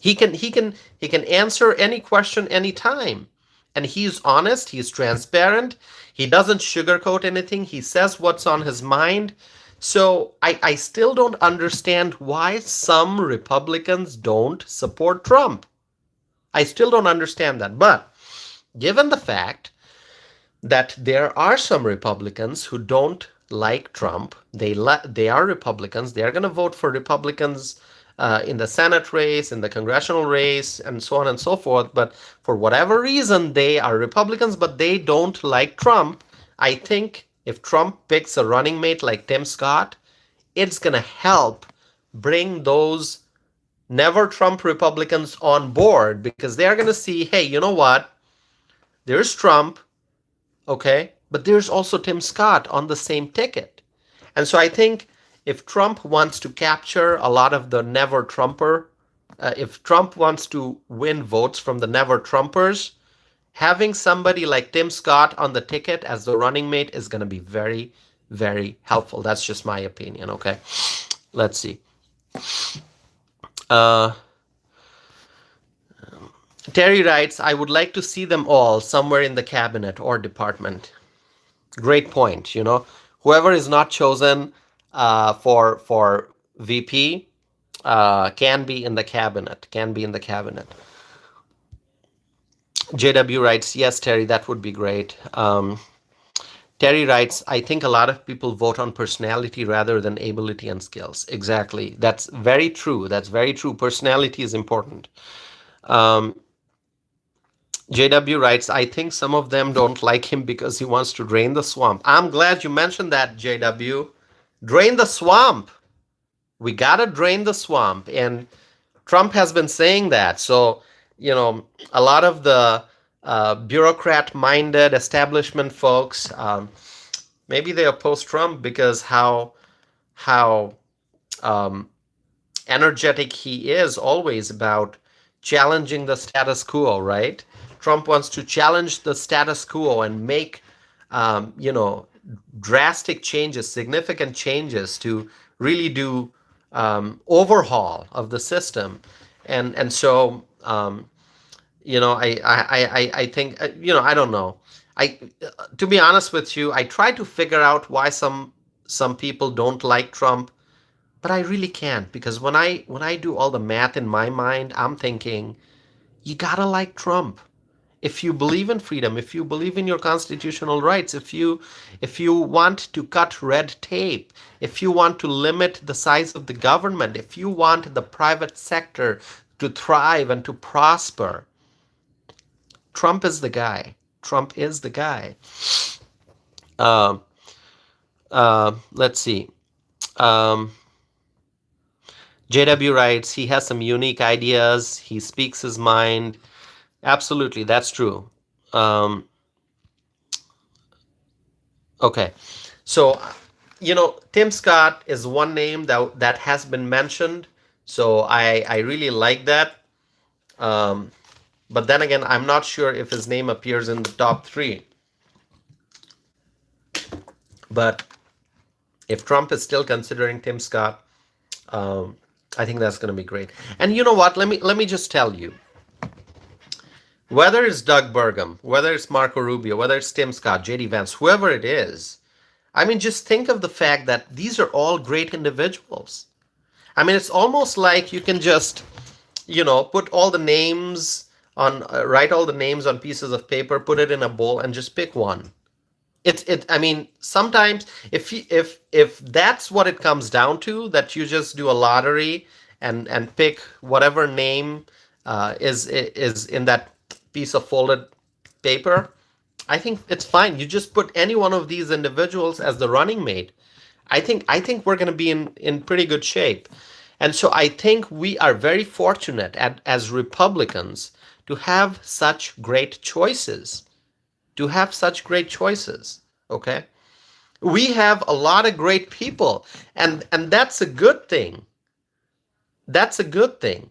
He can answer any question anytime. And he's honest, he's transparent, he doesn't sugarcoat anything, he says what's on his mind. So I still don't understand why some Republicans don't support Trump. I still don't understand that. But given the fact that there are some Republicans who don't like Trump, they are Republicans, they are going to vote for Republicans in the Senate race, in the congressional race, and so on and so forth. But for whatever reason, they are Republicans, but they don't like Trump. I think if Trump picks a running mate like Tim Scott, it's going to help bring those never Trump Republicans on board, because they're going to see, hey, you know what? There's Trump, okay, but there's also Tim Scott on the same ticket. And so I think if Trump wants to capture a lot of the never Trumper, if Trump wants to win votes from the never Trumpers, having somebody like Tim Scott on the ticket as the running mate is going to be very, very helpful. That's just my opinion, okay? Let's see. Terry writes, I would like to see them all somewhere in the cabinet or department. Great point. You know, whoever is not chosen for VP can be in the cabinet. JW writes, yes, Terry, that would be great. Terry writes, I think a lot of people vote on personality rather than ability and skills. Exactly. That's very true. Personality is important. JW writes, I think some of them don't like him because he wants to drain the swamp. I'm glad you mentioned that, JW. Drain the swamp. We got to drain the swamp. And Trump has been saying that. So, you know, a lot of the bureaucrat-minded establishment folks, maybe they oppose Trump because how energetic he is always about challenging the status quo, right? Trump wants to challenge the status quo and make, drastic changes, significant changes to really do overhaul of the system, and so I think I don't know. To be honest with you, I try to figure out why some people don't like Trump, but I really can't, because when I do all the math in my mind, I'm thinking you gotta like Trump. If you believe in freedom, if you believe in your constitutional rights, if you want to cut red tape, if you want to limit the size of the government, if you want the private sector to thrive and to prosper, Trump is the guy. Let's see. JW writes, he has some unique ideas. He speaks his mind. Absolutely, that's true. Okay, so Tim Scott is one name that has been mentioned. So I really like that. But then again, I'm not sure if his name appears in the top 3. But if Trump is still considering Tim Scott, I think that's going to be great. And you know what? Let me just tell you. Whether it's Doug Burgum, whether it's Marco Rubio, whether it's Tim Scott, J.D. Vance, whoever it is, I mean, just think of the fact that these are all great individuals. I mean, it's almost like you can just, put all the names on, write all the names on pieces of paper, put it in a bowl, and just pick one. I mean, sometimes if that's what it comes down to, that you just do a lottery and pick whatever name is in that piece of folded paper, I think it's fine. You just put any one of these individuals as the running mate. I think we're going to be in pretty good shape. And so I think we are very fortunate as Republicans to have such great choices. Okay? We have a lot of great people, and that's a good thing. That's a good thing.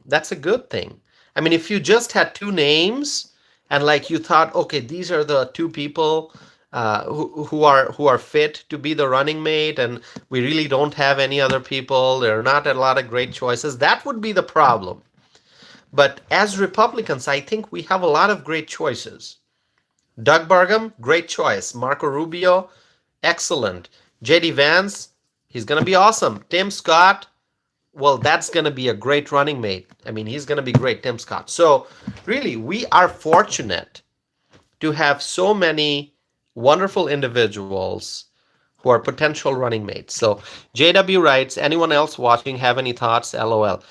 I mean, if you just had 2 names and like you thought, okay, these are the 2 people who are fit to be the running mate, and we really don't have any other people, there are not a lot of great choices, that would be the problem. But as Republicans, I think we have a lot of great choices. Doug Burgum, great choice. Marco Rubio, excellent. J.D. Vance, He's going to be awesome. Tim Scott, well, that's going to be a great running mate. I mean, he's going to be great, Tim Scott. So, really, we are fortunate to have so many wonderful individuals who are potential running mates. So, JW writes, anyone else watching have any thoughts? LOL.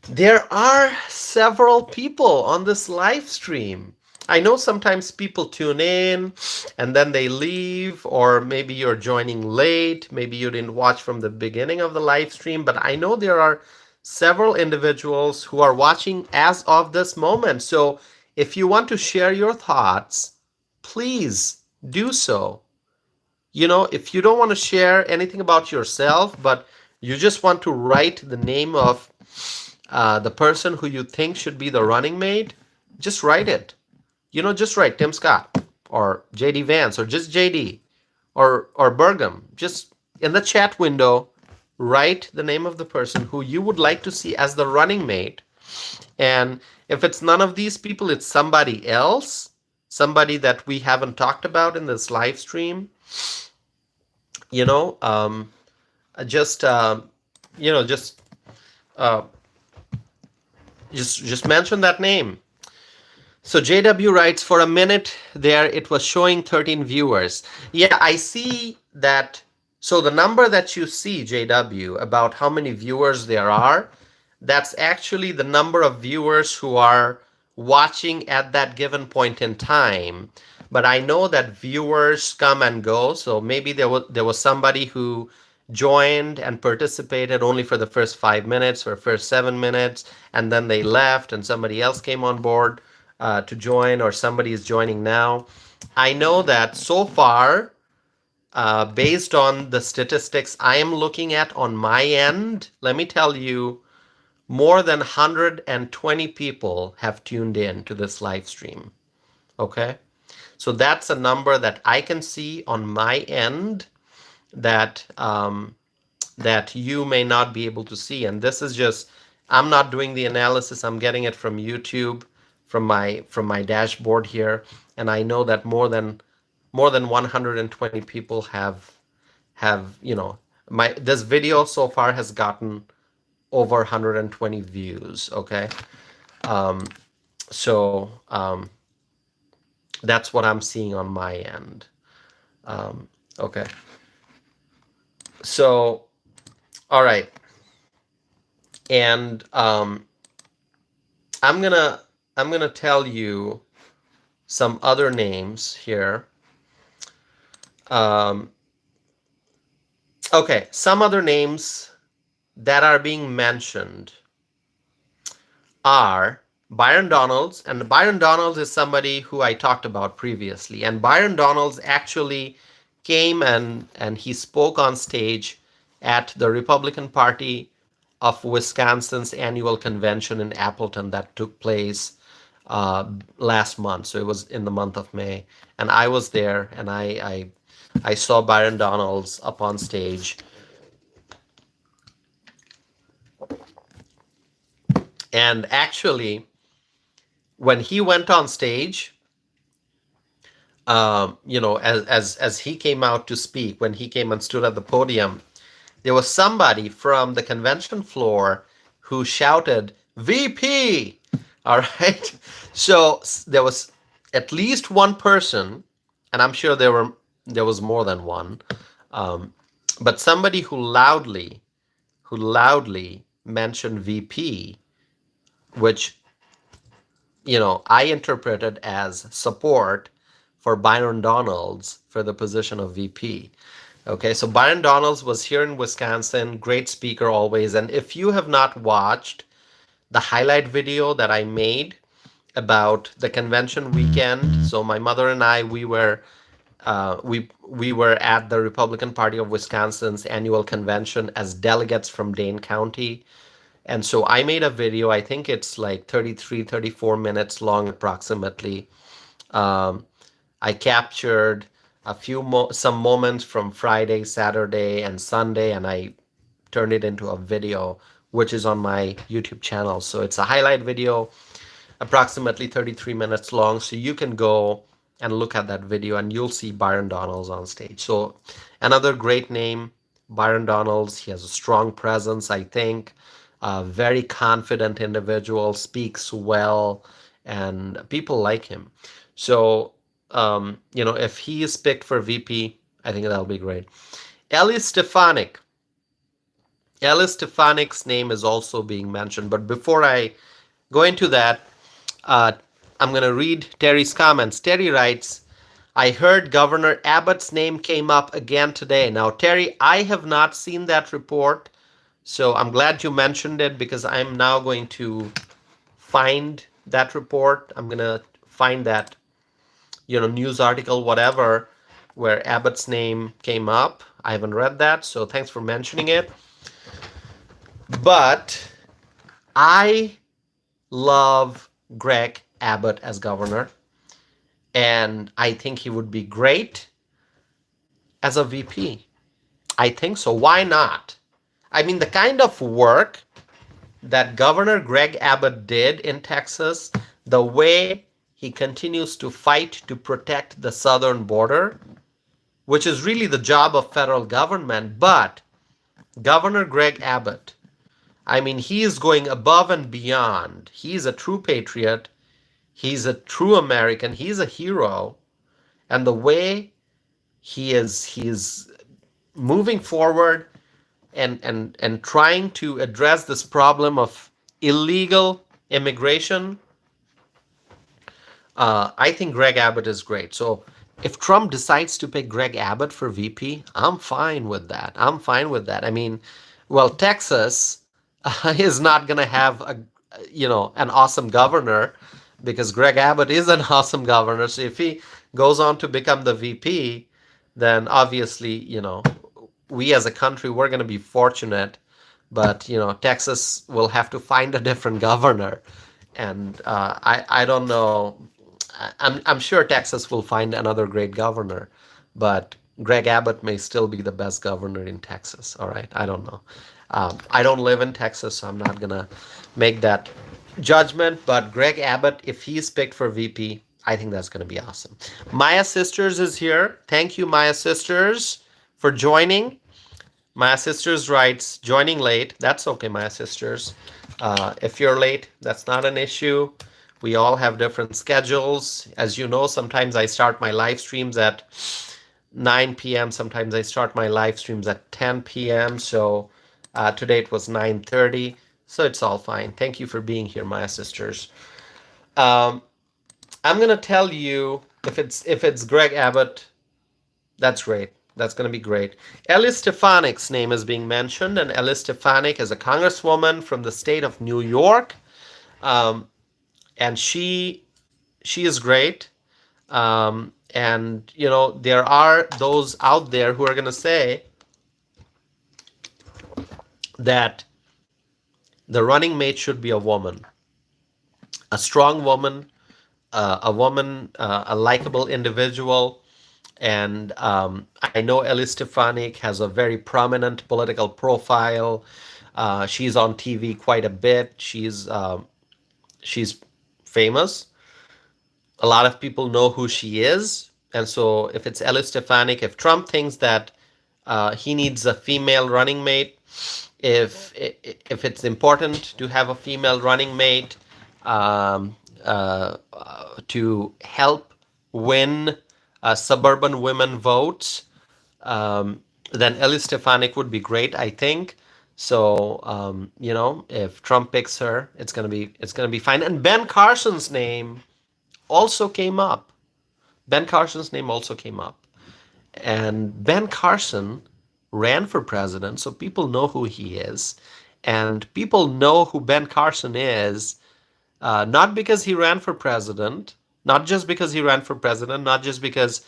There are several people on this live stream. I know sometimes people tune in and then they leave, or maybe you're joining late. Maybe you didn't watch from the beginning of the live stream, but I know there are several individuals who are watching as of this moment. So if you want to share your thoughts, please do so. You know, if you don't want to share anything about yourself, but you just want to write the name of the person who you think should be the running mate, just write it. You know, just write Tim Scott or JD Vance or just JD or Burgum. Just in the chat window, write the name of the person who you would like to see as the running mate. And if it's none of these people, it's somebody else, somebody that we haven't talked about in this live stream. You know, just you know, just mention that name. So JW writes, for a minute there, it was showing 13 viewers. Yeah, I see that. So the number that you see, JW, about how many viewers there are, that's actually the number of viewers who are watching at that given point in time. But I know that viewers come and go. So maybe there was somebody who joined and participated only for the first 5 minutes or first 7 minutes, and then they left and somebody else came on board to join, or somebody is joining now. I know that so far, based on the statistics I am looking at on my end, let me tell you, more than 120 people have tuned in to this live stream. Okay? So that's a number that I can see on my end that that you may not be able to see. And this is just, I'm not doing the analysis. I'm getting it from YouTube, from my dashboard here, and I know that more than 120 people have you know, this video so far has gotten over 120 views. Okay, so that's what I'm seeing on my end. Okay, so all right, and I'm gonna tell you some other names here. Okay, some other names that are being mentioned are Byron Donalds, and Byron Donalds is somebody who I talked about previously. And Byron Donalds actually came and he spoke on stage at the Republican Party of Wisconsin's annual convention in Appleton that took place last month. So it was in the month of May, and I was there, and I saw Byron Donalds up on stage. And actually, when he went on stage, you know, as he came out to speak, when he came and stood at the podium, there was somebody from the convention floor who shouted, VP! All right. So there was at least one person, and I'm sure there was more than one, but somebody who loudly mentioned VP, which, you know, I interpreted as support for Byron Donalds for the position of VP. Okay, so Byron Donalds was here in Wisconsin, great speaker always. And if you have not watched the highlight video that I made about the convention weekend, so my mother and I, we were at the Republican Party of Wisconsin's annual convention as delegates from Dane County. And so I made a video, I think it's like 34 minutes long approximately. I captured some moments from Friday, Saturday, and Sunday, and I turned it into a video, which is on my YouTube channel. So it's a highlight video, approximately 33 minutes long. So you can go and look at that video, and you'll see Byron Donalds on stage. So another great name, Byron Donalds. He has a strong presence, I think. Very confident individual, speaks well, and people like him. So, if he is picked for VP, I think that'll be great. Ellie Stefanik. Ellie Stefanik's name is also being mentioned. But before I go into that, uh, I'm going to read Terry's comments. Terry writes, I heard Governor Abbott's name came up again today. Now, Terry, I have not seen that report, so I'm glad you mentioned it because I'm now going to find that report. I'm going to find that, news article, whatever, where Abbott's name came up. I haven't read that, so thanks for mentioning it. But I love Greg Abbott as governor, and I think he would be great as a VP. I think so. Why not? I mean, the kind of work that Governor Greg Abbott did in Texas, the way he continues to fight to protect the southern border, which is really the job of federal government, but Governor Greg Abbott, I mean, he is going above and beyond. He's a true patriot. He's a true American. He's a hero. And the way he is moving forward and trying to address this problem of illegal immigration, I think Greg Abbott is great. So if Trump decides to pick Greg Abbott for VP, I'm fine with that. I'm fine with that. I mean, well, Texas is not going to have an awesome governor because Greg Abbott is an awesome governor. So if he goes on to become the VP, then obviously, we as a country, we're going to be fortunate, but Texas will have to find a different governor, and I don't know. I'm sure Texas will find another great governor, but Greg Abbott may still be the best governor in Texas. All right, I don't know. I don't live in Texas, so I'm not gonna make that judgment. But Greg Abbott, if he's picked for VP, I think that's gonna be awesome. Maya Sisters is here. Thank you, Maya Sisters, for joining. Maya Sisters writes, joining late. That's okay, Maya Sisters. If you're late, that's not an issue. We all have different schedules. As you know, sometimes I start my live streams at 9 p.m. Sometimes I start my live streams at 10 p.m. So today it was 9:30. So it's all fine. Thank you for being here, Maya Sisters. I'm gonna tell you if it's Greg Abbott, that's great. That's going to be great. Ellie Stefanik's name is being mentioned, and Ellie Stefanik is a congresswoman from the state of New York, and she is great. And there are those out there who are going to say that the running mate should be a woman, a strong woman, a likable individual. And I know Ellie Stefanik has a very prominent political profile. She's on TV quite a bit. She's famous. A lot of people know who she is. And so if it's Ellie Stefanik, if Trump thinks that he needs a female running mate, if it's important to have a female running mate to help win suburban women votes, then Ellie Stefanik would be great, I think. So if Trump picks her, it's gonna be fine. And Ben Carson's name also came up. Ben Carson's name also came up, and Ben Carson ran for president, so people know who he is, and people know who Ben Carson is, not because he ran for president. Not just because he ran for president, not just because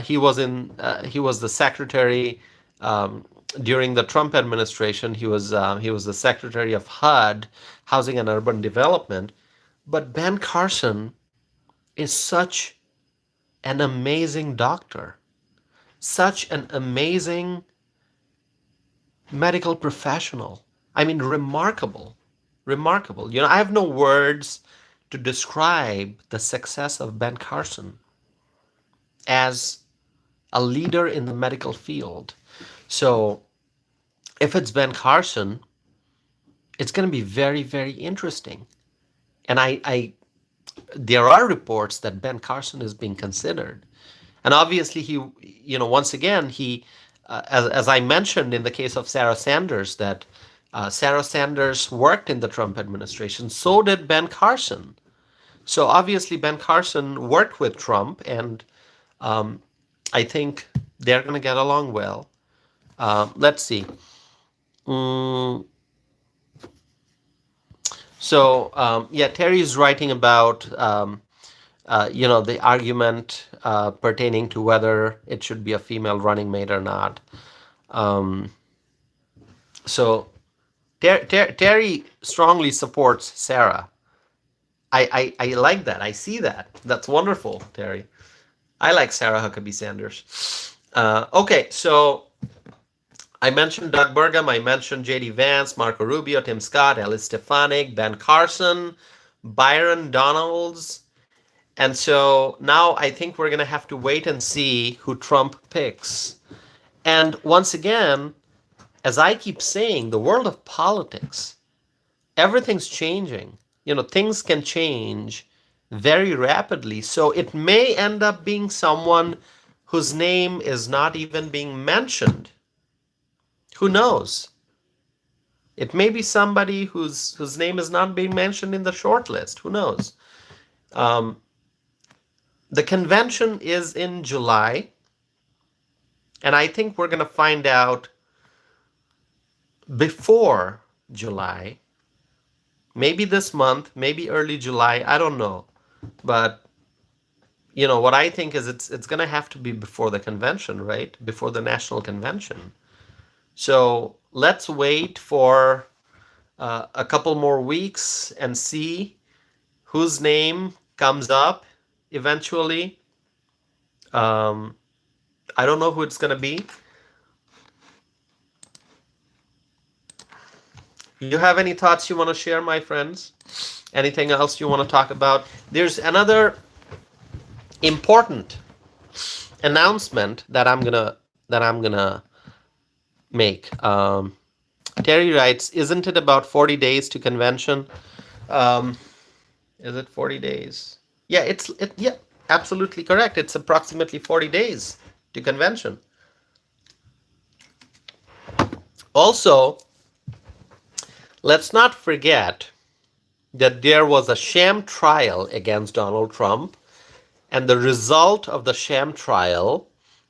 he was the secretary during the Trump administration. He was the secretary of HUD, Housing and Urban Development. But Ben Carson is such an amazing doctor, such an amazing medical professional. I mean, remarkable, remarkable. I have no words to describe the success of Ben Carson as a leader in the medical field. So if it's Ben Carson, it's going to be very, very interesting. And there are reports that Ben Carson is being considered. And obviously, once again, as I mentioned in the case of Sarah Sanders, that Sarah Sanders worked in the Trump administration. So did Ben Carson. So obviously, Ben Carson worked with Trump, and I think they're going to get along well. Let's see. Mm, yeah, Terry's writing about the argument pertaining to whether it should be a female running mate or not. Um, so Terry strongly supports Sarah. I like that. I see that. That's wonderful, Terry. I like Sarah Huckabee Sanders. Okay, so I mentioned Doug Burgum. I mentioned J.D. Vance, Marco Rubio, Tim Scott, Ellis Stefanik, Ben Carson, Byron Donalds. And so now I think we're going to have to wait and see who Trump picks. And once again, as I keep saying, the world of politics, everything's changing. Things can change very rapidly. So it may end up being someone whose name is not even being mentioned. Who knows? It may be somebody whose name is not being mentioned in the short list. Who knows? The convention is in July, and I think we're going to find out before July, maybe this month, maybe early July, I don't know. But what I think is it's going to have to be before the convention, right? Before the national convention. So let's wait for a couple more weeks and see whose name comes up eventually. I don't know who it's going to be. You have any thoughts you want to share, my friends? Anything else you want to talk about? There's another important announcement that I'm gonna make. Terry writes, "Isn't it about 40 days to convention?" Is it 40 days? Yeah, yeah, absolutely correct. It's approximately 40 days to convention. Also, let's not forget that there was a sham trial against Donald Trump, and the result of the sham trial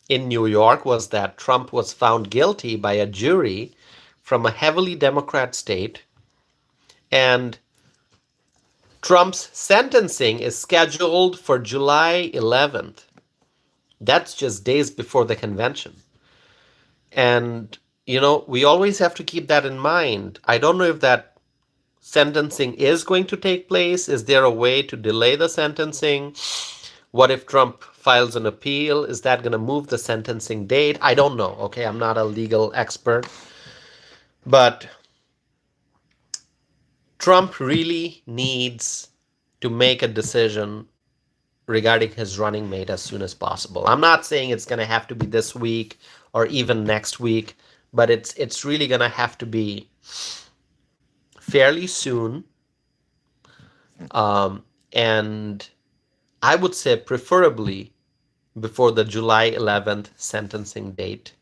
in New York was that Trump was found guilty by a jury from a heavily Democrat state, and Trump's sentencing is scheduled for July 11th. That's just days before the convention. And, we always have to keep that in mind. I don't know if that sentencing is going to take place. Is there a way to delay the sentencing? What if Trump files an appeal? Is that going to move the sentencing date? I don't know. Okay, I'm not a legal expert. But Trump really needs to make a decision regarding his running mate as soon as possible. I'm not saying it's going to have to be this week or even next week, but it's really going to have to be fairly soon. And I would say preferably before the July 11th sentencing date,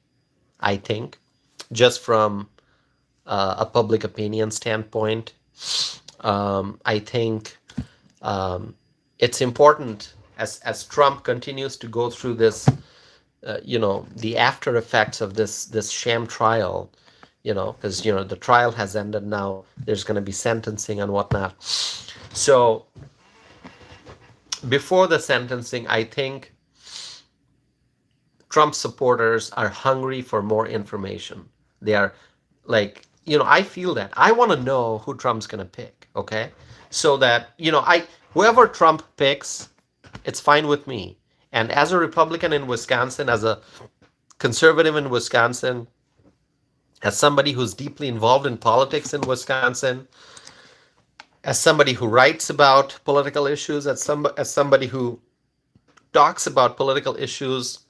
I think, just from a public opinion standpoint. I think it's important as Trump continues to go through this, the after effects of this sham trial, because, the trial has ended now. There's going to be sentencing and whatnot. So before the sentencing, I think Trump supporters are hungry for more information. They are like, I feel that. I want to know who Trump's going to pick, okay? So that, whoever Trump picks, it's fine with me. And as a Republican in Wisconsin, as a conservative in Wisconsin, as somebody who's deeply involved in politics in Wisconsin, as somebody who writes about political issues, as somebody who talks about political issues,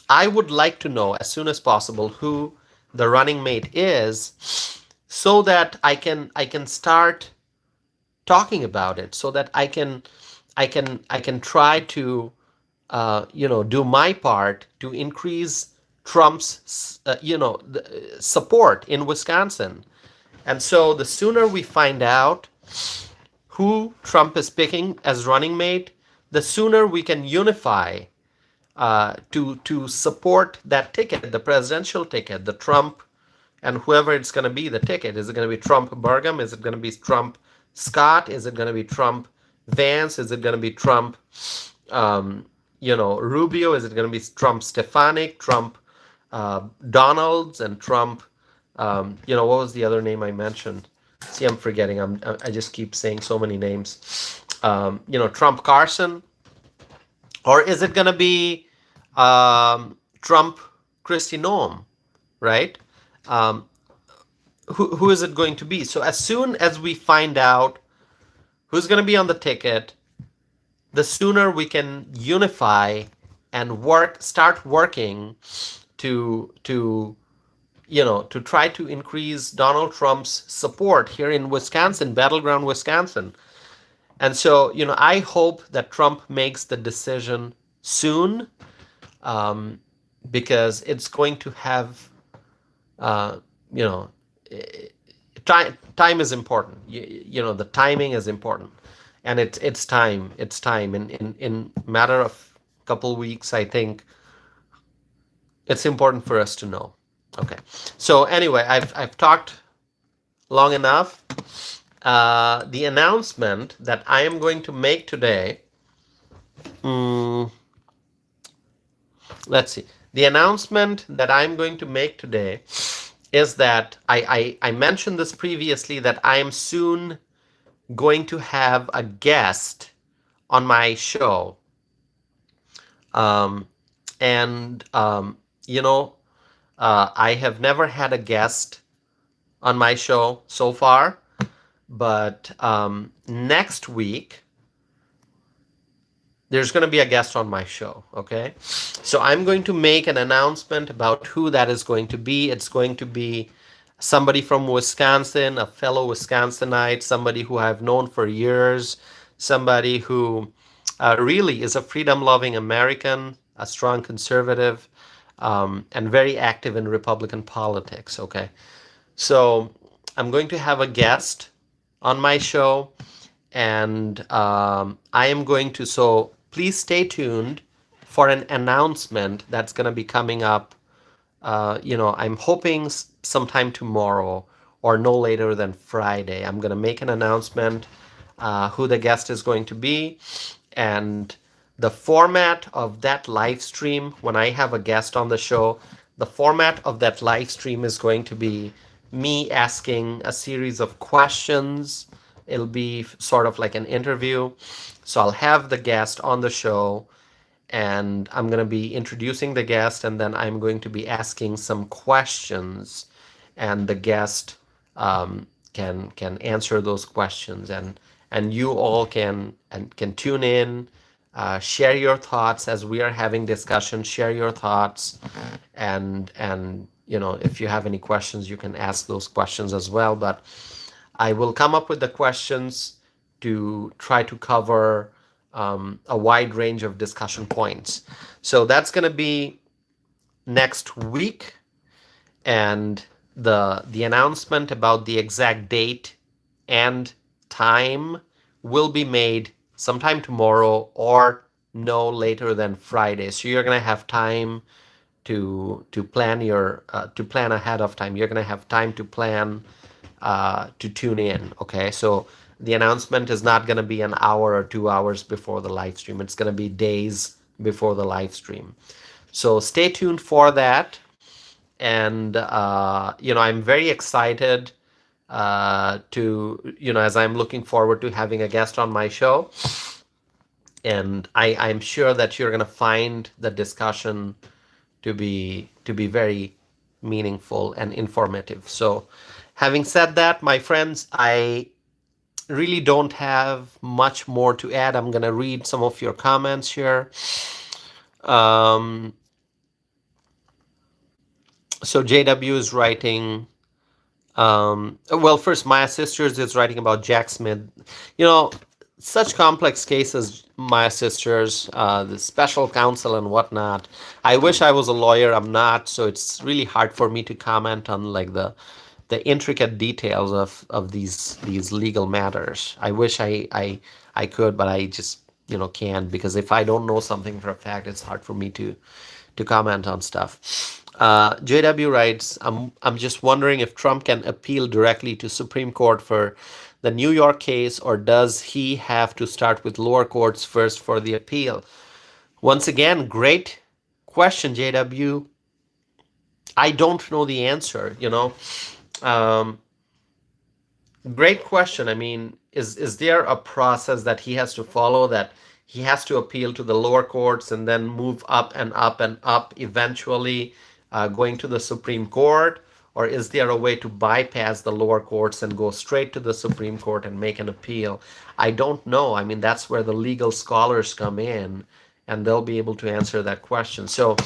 I would like to know as soon as possible who the running mate is, so that I can start talking about it, so that I can try to do my part to increase Trump's support in Wisconsin. And so the sooner we find out who Trump is picking as running mate, the sooner we can unify to support that ticket, the presidential ticket, the Trump and whoever it's going to be, the ticket. Is it going to be Trump Burgum? Is it going to be Trump Scott? Is it going to be Trump Vance? Is it going to be Trump, Rubio? Is it going to be Trump Stefanik, Trump Donalds, and Trump? What was the other name I mentioned? See, I'm forgetting. I just keep saying so many names. Trump Carson, or is it going to be Trump Kristi Noem, right? Who is it going to be? So as soon as we find out who's going to be on the ticket, the sooner we can unify and start working to try to increase Donald Trump's support here in Wisconsin, battleground Wisconsin. And so, I hope that Trump makes the decision soon, because it's going to have, time is important. The timing is important, and it's time. It's time. In matter of a couple weeks, I think it's important for us to know. Okay. So anyway, I've talked long enough. The announcement that I am going to make today. Let's see. The announcement that I'm going to make today is that I mentioned this previously, that I am soon going to have a guest on my show. I have never had a guest on my show so far, but next week there's going to be a guest on my show, okay? So I'm going to make an announcement about who that is going to be. It's going to be somebody from Wisconsin, a fellow Wisconsinite, somebody who I've known for years, somebody who really is a freedom-loving American, a strong conservative, and very active in Republican politics, okay? So I'm going to have a guest on my show, and I am going to, so please stay tuned for an announcement that's going to be coming up. I'm hoping sometime tomorrow or no later than Friday. I'm going to make an announcement who the guest is going to be, and the format of that live stream, when I have a guest on the show, the format of that live stream is going to be me asking a series of questions. It'll be sort of like an interview. So I'll have the guest on the show, and I'm going to be introducing the guest, and then I'm going to be asking some questions, and the guest can answer those questions, and you all can tune in, share your thoughts as we are having discussion. Share your thoughts, and if you have any questions, you can ask those questions as well. But I will come up with the questions to try to cover a wide range of discussion points. So that's going to be next week, and the announcement about the exact date and time will be made sometime tomorrow or no later than Friday. So you're going to have time to plan ahead of time. You're going to have time to plan to tune in. Okay, so the announcement is not going to be an hour or 2 hours before the live stream. It's going to be days before the live stream. So stay tuned for that. And I'm very excited as I'm looking forward to having a guest on my show. And I'm sure that you're going to find the discussion to be very meaningful and informative. So having said that, my friends, I really don't have much more to add. I'm going to read some of your comments here. So JW is writing. Well, first, Maya Sisters is writing about Jack Smith. You know, such complex cases, Maya Sisters, the special counsel and whatnot. I wish I was a lawyer. I'm not, so it's really hard for me to comment on like the intricate details of these legal matters. I wish I could, but I just can't, because if I don't know something for a fact, it's hard for me to comment on stuff. JW writes, I'm just wondering if Trump can appeal directly to Supreme Court for the New York case, or does he have to start with lower courts first for the appeal? Once again, great question, JW. I don't know the answer. Um, Great question. I mean, is there a process that he has to follow, that he has to appeal to the lower courts and then move up and up and up, eventually going to the Supreme Court? Or is there a way to bypass the lower courts and go straight to the Supreme Court and make an appeal? I don't know. I mean, that's where the legal scholars come in, and they'll be able to answer that question. So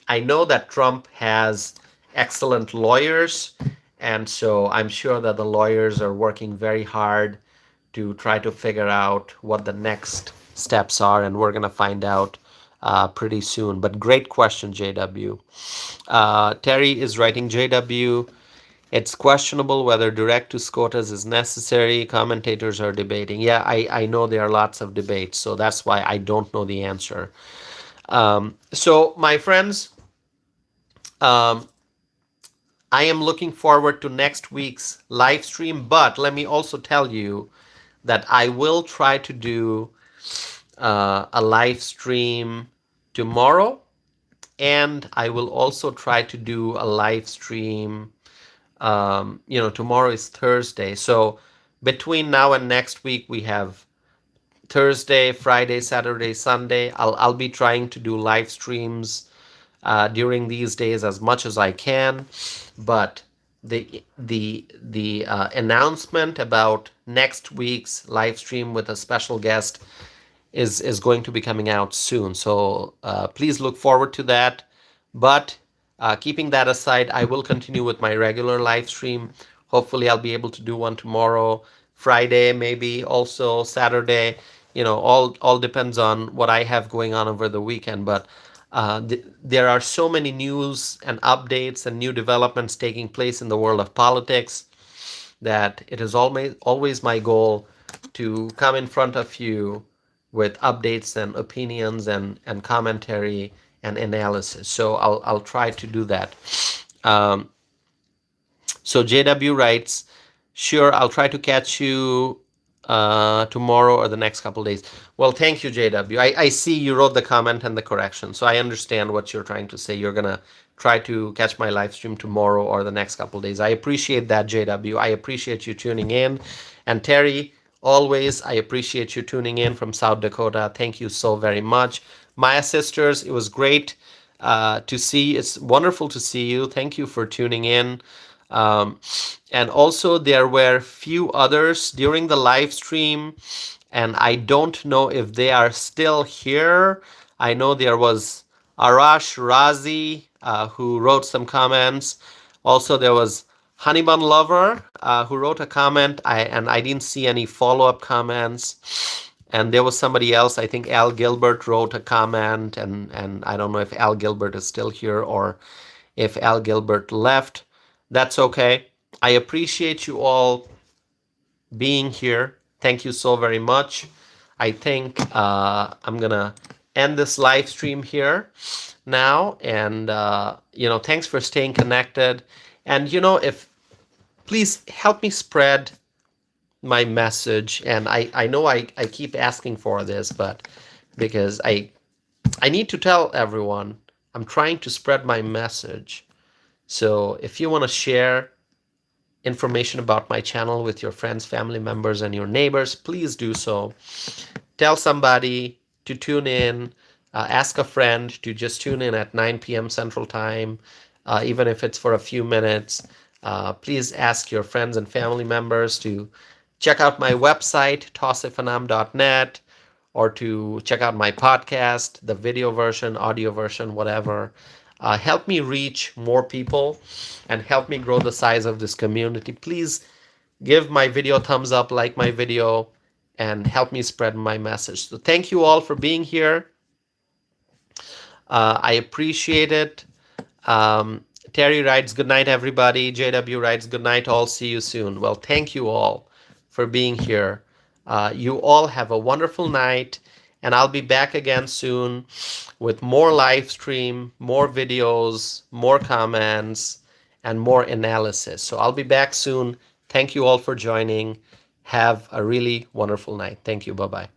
I know that Trump has excellent lawyers, and so I'm sure that the lawyers are working very hard to try to figure out what the next steps are, and we're going to find out pretty soon. But great question, JW. Terry is writing, JW, it's questionable whether direct to SCOTUS is necessary. Commentators are debating. Yeah, I know there are lots of debates, so that's why I don't know the answer. So, my friends, um, I am looking forward to next week's live stream, but let me also tell you that I will try to do a live stream tomorrow, and I will also try to do a live stream. Tomorrow is Thursday, so between now and next week we have Thursday, Friday, Saturday, Sunday. I'll be trying to do live streams during these days as much as I can, but the announcement about next week's live stream with a special guest is going to be coming out soon. So please look forward to that. But keeping that aside, I will continue with my regular live stream. Hopefully, I'll be able to do one tomorrow, Friday, maybe also Saturday. All depends on what I have going on over the weekend. But there are so many news and updates and new developments taking place in the world of politics that it is always my goal to come in front of you with updates and opinions and commentary and analysis. So I'll try to do that. So JW writes, sure, I'll try to catch you tomorrow or the next couple days. Well, thank you, JW. I see you wrote the comment and the correction, so I understand what you're trying to say. You're gonna try to catch my live stream tomorrow or the next couple days. I appreciate that, JW. I appreciate you tuning in. And Terry, always, I appreciate you tuning in from South Dakota. Thank you so very much. Maya Sisters, it was great to see. It's wonderful to see you. Thank you for tuning in. And also, there were few others during the live stream, and I don't know if they are still here. I know there was Arash Razi, who wrote some comments. Also, there was Honeybun Lover, who wrote a comment, and I didn't see any follow-up comments. And there was somebody else, I think Al Gilbert wrote a comment, and I don't know if Al Gilbert is still here or if Al Gilbert left. That's okay. I appreciate you all being here. Thank you so very much. I think I'm going to end this live stream here now. And, thanks for staying connected. And, if please help me spread my message. And I know I keep asking for this, but because I need to tell everyone, I'm trying to spread my message. So if you want to share information about my channel with your friends, family members, and your neighbors, please do so. Tell somebody to tune in. Ask a friend to just tune in at 9 p.m. Central Time, even if it's for a few minutes. Please ask your friends and family members to check out my website, tausifanam.net, or to check out my podcast, the video version, audio version, whatever. help me reach more people and help me grow the size of this community. Please give my video a thumbs up, like my video, and help me spread my message. So thank you all for being here. I appreciate it. Terry writes, good night, everybody. JW writes, good night, all. See you soon. Well, thank you all for being here. You all have a wonderful night, and I'll be back again soon with more live stream, more videos, more comments, and more analysis. So I'll be back soon. Thank you all for joining. Have a really wonderful night. Thank you. Bye-bye.